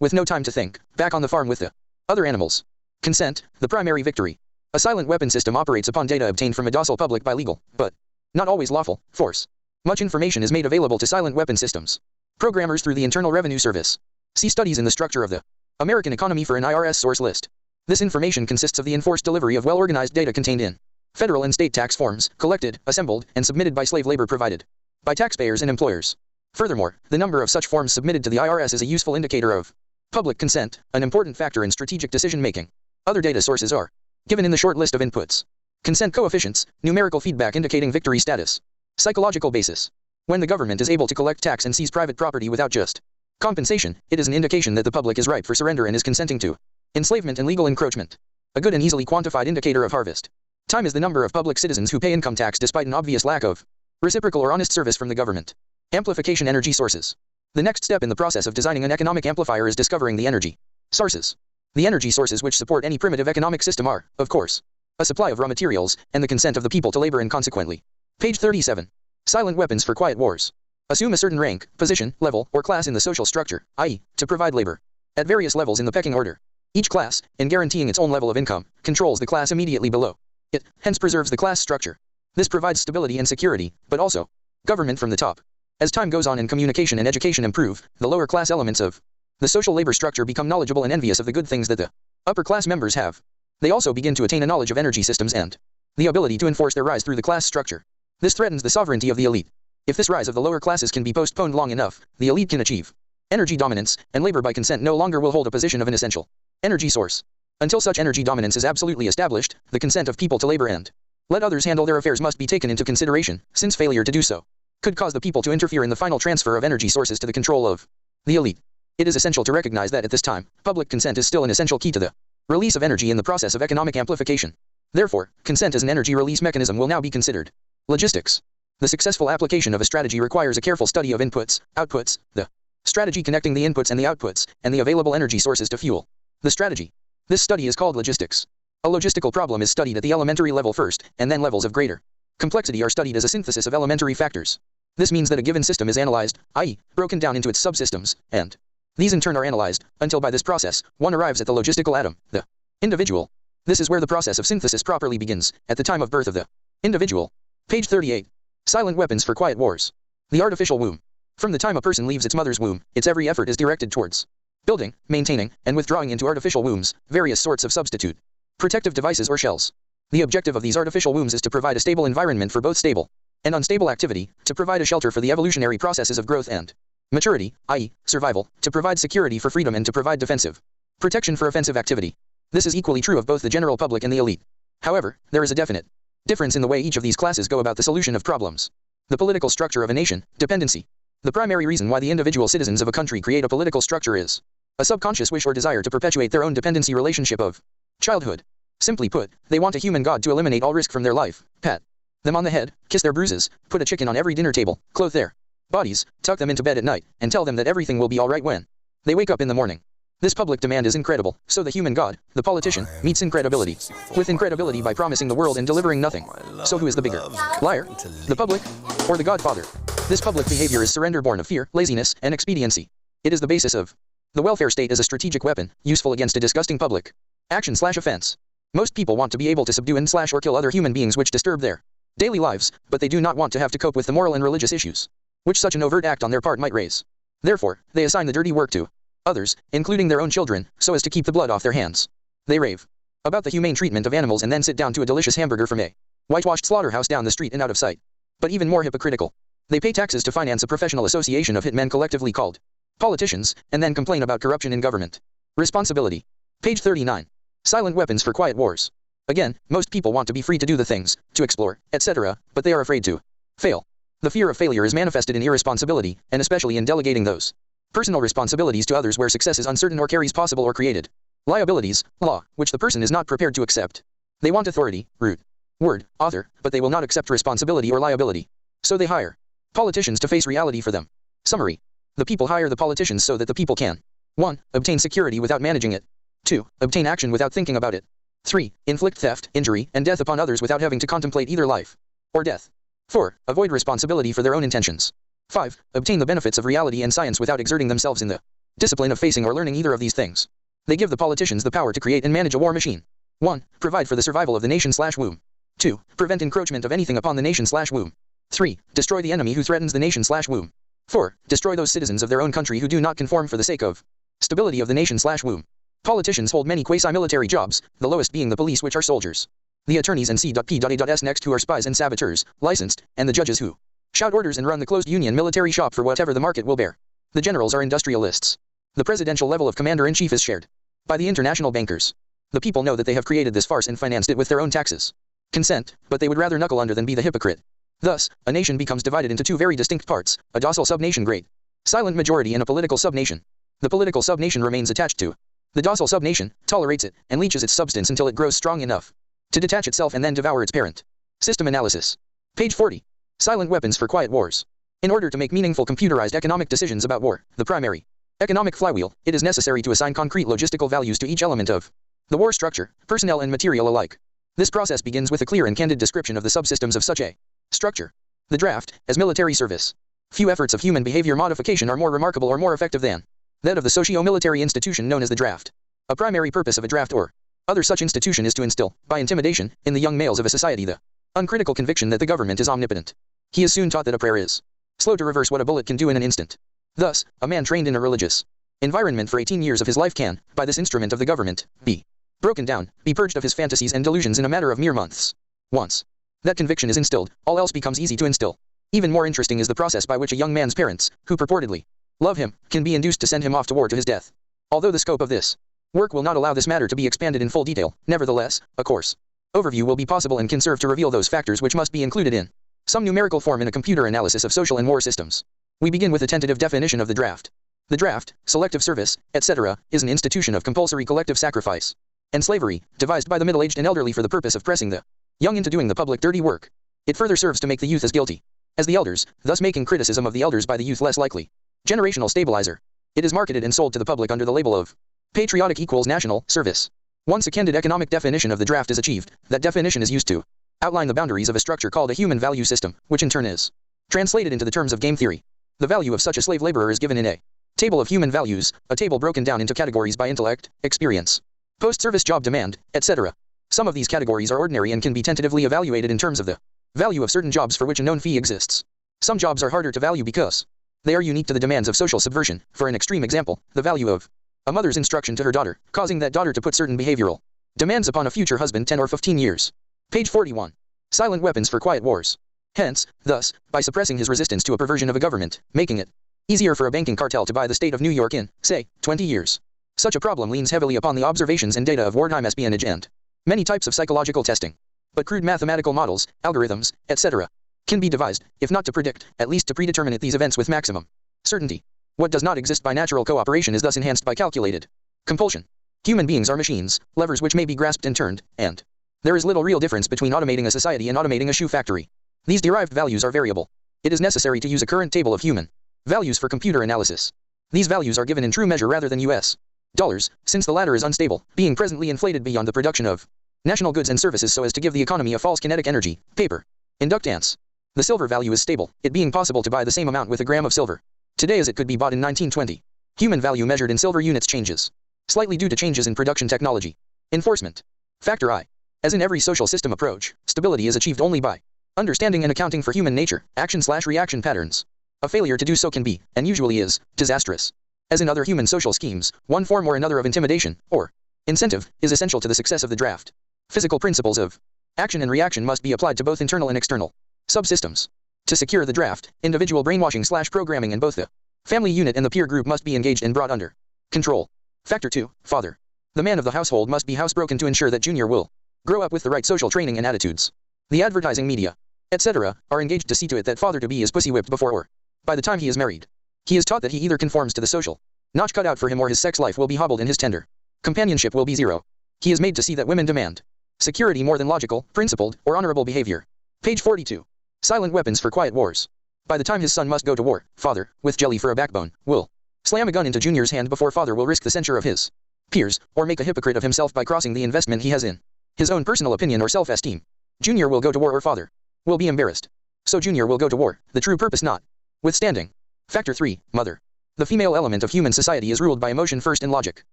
with no time to think, back on the farm with the other animals. Consent, the primary victory. A silent weapon system operates upon data obtained from a docile public by legal, but not always lawful, force. Much information is made available to silent weapon systems programmers through the Internal Revenue Service. See studies in the structure of the American economy for an IRS source list. This information consists of the enforced delivery of well-organized data contained in federal and state tax forms, collected, assembled, and submitted by slave labor provided by taxpayers and employers. Furthermore, the number of such forms submitted to the IRS is a useful indicator of public consent, an important factor in strategic decision-making. Other data sources are given in the short list of inputs. Consent coefficients, numerical feedback indicating victory status. Psychological basis. When the government is able to collect tax and seize private property without just compensation, it is an indication that the public is ripe for surrender and is consenting to enslavement and legal encroachment. A good and easily quantified indicator of harvest time is the number of public citizens who pay income tax despite an obvious lack of reciprocal or honest service from the government. Amplification energy sources. The next step in the process of designing an economic amplifier is discovering the energy sources. The energy sources which support any primitive economic system are, of course, a supply of raw materials, and the consent of the people to labor and consequently. Page 37. Silent weapons for quiet wars. Assume a certain rank, position, level, or class in the social structure, i.e., to provide labor at various levels in the pecking order. Each class, in guaranteeing its own level of income, controls the class immediately below it, hence preserves the class structure. This provides stability and security, but also government from the top. As time goes on and communication and education improve, the lower class elements of the social labor structure become knowledgeable and envious of the good things that the upper class members have. They also begin to attain a knowledge of energy systems and the ability to enforce their rise through the class structure. This threatens the sovereignty of the elite. If this rise of the lower classes can be postponed long enough, the elite can achieve energy dominance, and labor by consent no longer will hold a position of an essential energy source. Until such energy dominance is absolutely established, the consent of people to labor and Let others handle their affairs must be taken into consideration, since failure to do so could cause the people to interfere in the final transfer of energy sources to the control of the elite. It is essential to recognize that at this time, public consent is still an essential key to the release of energy in the process of economic amplification. Therefore, consent as an energy release mechanism will now be considered. Logistics. The successful application of a strategy requires a careful study of inputs, outputs, the strategy connecting the inputs and the outputs, and the available energy sources to fuel the strategy. This study is called logistics. A logistical problem is studied at the elementary level first, and then levels of greater complexity are studied as a synthesis of elementary factors. This means that a given system is analyzed, i.e., broken down into its subsystems, and these in turn are analyzed, until by this process, one arrives at the logistical atom, the individual. This is where the process of synthesis properly begins, at the time of birth of the individual. Page 38. Silent weapons for quiet wars. The artificial womb. From the time a person leaves its mother's womb, its every effort is directed towards building, maintaining, and withdrawing into artificial wombs, various sorts of substitute protective devices or shells. The objective of these artificial wombs is to provide a stable environment for both stable and unstable activity, to provide a shelter for the evolutionary processes of growth and maturity, i.e., survival, to provide security for freedom and to provide defensive protection for offensive activity. This is equally true of both the general public and the elite. However, there is a definite difference in the way each of these classes go about the solution of problems. The political structure of a nation, dependency. The primary reason why the individual citizens of a country create a political structure is a subconscious wish or desire to perpetuate their own dependency relationship of childhood. Simply put, they want a human god to eliminate all risk from their life, pat them on the head, kiss their bruises, put a chicken on every dinner table, clothe their bodies, tuck them into bed at night, and tell them that everything will be all right when they wake up in the morning. This public demand is incredible, so the human god, the politician, meets incredibility with incredibility by promising the world and delivering nothing. So who is the bigger liar? The public or the godfather? This public behavior is surrender born of fear, laziness, and expediency. It is the basis of the welfare state as a strategic weapon, useful against a disgusting public action/offense. Most people want to be able to subdue and/or kill other human beings which disturb their daily lives, but they do not want to have to cope with the moral and religious issues which such an overt act on their part might raise. Therefore, they assign the dirty work to others, including their own children, so as to keep the blood off their hands. They rave about the humane treatment of animals and then sit down to a delicious hamburger from a whitewashed slaughterhouse down the street and out of sight. But even more hypocritical, they pay taxes to finance a professional association of hitmen collectively called politicians, and then complain about corruption in government. Responsibility. Page 39. Silent weapons for quiet wars. Again, most people want to be free to do the things, to explore, etc., but they are afraid to fail. The fear of failure is manifested in irresponsibility, and especially in delegating those personal responsibilities to others where success is uncertain or carries possible or created liabilities, law, which the person is not prepared to accept. They want authority, root, word, author, but they will not accept responsibility or liability. So they hire politicians to face reality for them. Summary. The people hire the politicians so that the people can 1. Obtain security without managing it. 2. Obtain action without thinking about it. 3. Inflict theft, injury, and death upon others without having to contemplate either life or death. 4. Avoid responsibility for their own intentions. 5. Obtain the benefits of reality and science without exerting themselves in the discipline of facing or learning either of these things. They give the politicians the power to create and manage a war machine. 1. Provide for the survival of the nation/womb. 2. Prevent encroachment of anything upon the nation/womb. 3. Destroy the enemy who threatens the nation/womb. 4. Destroy those citizens of their own country who do not conform for the sake of stability of the nation/womb. Politicians hold many quasi-military jobs, the lowest being the police, which are soldiers, the attorneys and C.P.A.S. next, who are spies and saboteurs, licensed, and the judges who shout orders and run the closed union military shop for whatever the market will bear. The generals are industrialists. The presidential level of commander-in-chief is shared by the international bankers. The people know that they have created this farce and financed it with their own taxes. Consent, but they would rather knuckle under than be the hypocrite. Thus, a nation becomes divided into two very distinct parts, a docile subnation, great silent majority, and a political subnation. The political subnation remains attached to the docile subnation, tolerates it, and leaches its substance until it grows strong enough to detach itself and then devour its parent. System analysis. Page 40. Silent weapons for quiet wars. In order to make meaningful computerized economic decisions about war, the primary economic flywheel, it is necessary to assign concrete logistical values to each element of the war structure, personnel and material alike. This process begins with a clear and candid description of the subsystems of such a structure. The draft, as military service. Few efforts of human behavior modification are more remarkable or more effective than that of the socio-military institution known as the draft. A primary purpose of a draft or other such institution is to instill, by intimidation, in the young males of a society the uncritical conviction that the government is omnipotent. He is soon taught that a prayer is slow to reverse what a bullet can do in an instant. Thus, a man trained in a religious environment for 18 years of his life can, by this instrument of the government, be broken down, be purged of his fantasies and delusions in a matter of mere months. Once that conviction is instilled, all else becomes easy to instill. Even more interesting is the process by which a young man's parents, who purportedly love him, can be induced to send him off to war to his death. Although the scope of this work will not allow this matter to be expanded in full detail, nevertheless, a course Overview will be possible and can serve to reveal those factors which must be included in some numerical form in a computer analysis of social and war systems. We begin with a tentative definition of the draft. The draft, selective service, etc., is an institution of compulsory collective sacrifice and slavery, devised by the middle-aged and elderly for the purpose of pressing the young into doing the public dirty work. It further serves to make the youth as guilty as the elders, thus making criticism of the elders by the youth less likely. Generational stabilizer. It is marketed and sold to the public under the label of patriotic equals national service. Once a candid economic definition of the draft is achieved, that definition is used to outline the boundaries of a structure called a human value system, which in turn is translated into the terms of game theory. The value of such a slave laborer is given in a table of human values, a table broken down into categories by intellect, experience, post-service job demand, etc. Some of these categories are ordinary and can be tentatively evaluated in terms of the value of certain jobs for which a known fee exists. Some jobs are harder to value because they are unique to the demands of social subversion. For an extreme example, the value of a mother's instruction to her daughter, causing that daughter to put certain behavioral demands upon a future husband 10 or 15 years. Page 41. Silent weapons for quiet wars. Hence, thus, by suppressing his resistance to a perversion of a government, making it easier for a banking cartel to buy the state of New York in, say, 20 years. Such a problem leans heavily upon the observations and data of wartime espionage and many types of psychological testing. But crude mathematical models, algorithms, etc., can be devised, if not to predict, at least to predetermine these events with maximum certainty. What does not exist by natural cooperation is thus enhanced by calculated compulsion. Human beings are machines, levers which may be grasped and turned, and there is little real difference between automating a society and automating a shoe factory. These derived values are variable. It is necessary to use a current table of human values for computer analysis. These values are given in true measure rather than US dollars, since the latter is unstable, being presently inflated beyond the production of national goods and services so as to give the economy a false kinetic energy, paper, inductance. The silver value is stable, it being possible to buy the same amount with a gram of silver today as it could be bought in 1920. Human value measured in silver units changes slightly due to changes in production technology. Enforcement. Factor I. As in every social system approach, stability is achieved only by understanding and accounting for human nature, action/reaction patterns. A failure to do so can be, and usually is, disastrous. As in other human social schemes, one form or another of intimidation, or incentive, is essential to the success of the draft. Physical principles of action and reaction must be applied to both internal and external subsystems. To secure the draft, individual brainwashing/programming in both the family unit and the peer group must be engaged and brought under control. Factor 2. Father. The man of the household must be housebroken to ensure that Junior will grow up with the right social training and attitudes. The advertising media, etc., are engaged to see to it that father-to-be is pussy-whipped before or by the time he is married. He is taught that he either conforms to the social notch cut out for him or his sex life will be hobbled and his tender companionship will be zero. He is made to see that women demand security more than logical, principled, or honorable behavior. Page 42. Silent weapons for quiet wars. By the time his son must go to war, father, with jelly for a backbone, will slam a gun into Junior's hand before father will risk the censure of his peers, or make a hypocrite of himself by crossing the investment he has in his own personal opinion or self-esteem. Junior will go to war or father will be embarrassed. So Junior will go to war, the true purpose not withstanding. Factor 3. Mother. The female element of human society is ruled by emotion first and logic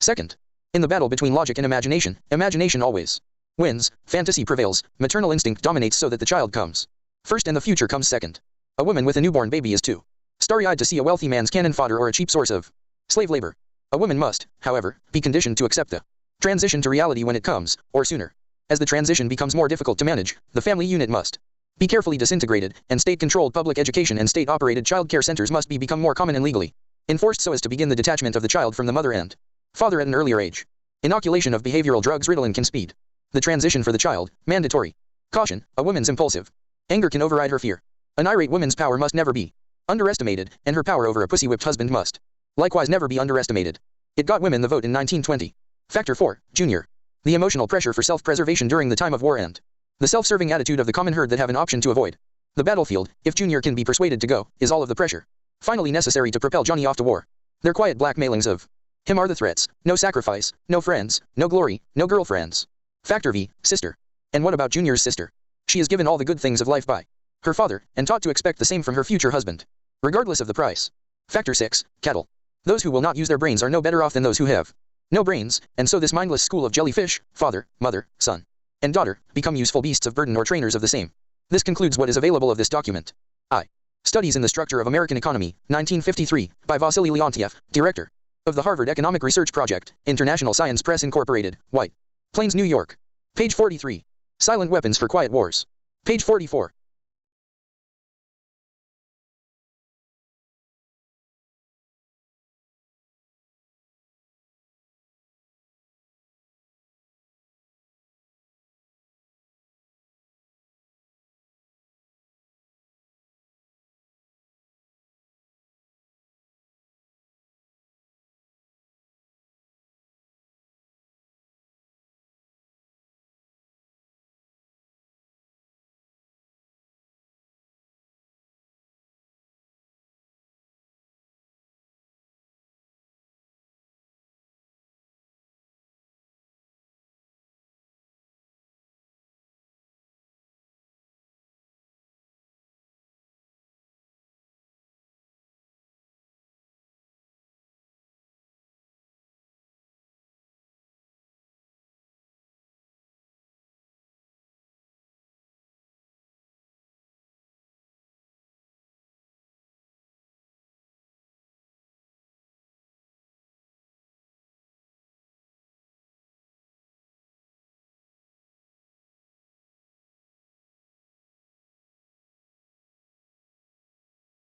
second. In the battle between logic and imagination, imagination always wins, fantasy prevails, maternal instinct dominates so that the child comes first and the future comes second. A woman with a newborn baby is too starry-eyed to see a wealthy man's cannon fodder or a cheap source of slave labor. A woman must, however, be conditioned to accept the transition to reality when it comes, or sooner. As the transition becomes more difficult to manage, the family unit must be carefully disintegrated, and state-controlled public education and state-operated child care centers must become more common and legally enforced so as to begin the detachment of the child from the mother and father at an earlier age. Inoculation of behavioral drugs Ritalin can speed the transition for the child. Mandatory. Caution, a woman's impulsive anger can override her fear. An irate woman's power must never be underestimated, and her power over a pussy-whipped husband must likewise never be underestimated. It got women the vote in 1920. Factor 4. Junior. The emotional pressure for self-preservation during the time of war and the self-serving attitude of the common herd that have an option to avoid the battlefield, if Junior can be persuaded to go, is all of the pressure finally necessary to propel Johnny off to war. Their quiet blackmailings of him are the threats: no sacrifice, no friends, no glory, no girlfriends. Factor V. Sister. And what about Junior's sister? She is given all the good things of life by her father, and taught to expect the same from her future husband, regardless of the price. Factor 6. Cattle. Those who will not use their brains are no better off than those who have no brains, and so this mindless school of jellyfish, father, mother, son, and daughter, become useful beasts of burden or trainers of the same. This concludes what is available of this document. I. Studies in the Structure of American Economy, 1953, by Vasily Leontiev, Director of the Harvard Economic Research Project, International Science Press Incorporated, White Plains, New York. Page 43. Silent weapons for quiet wars. Page 44.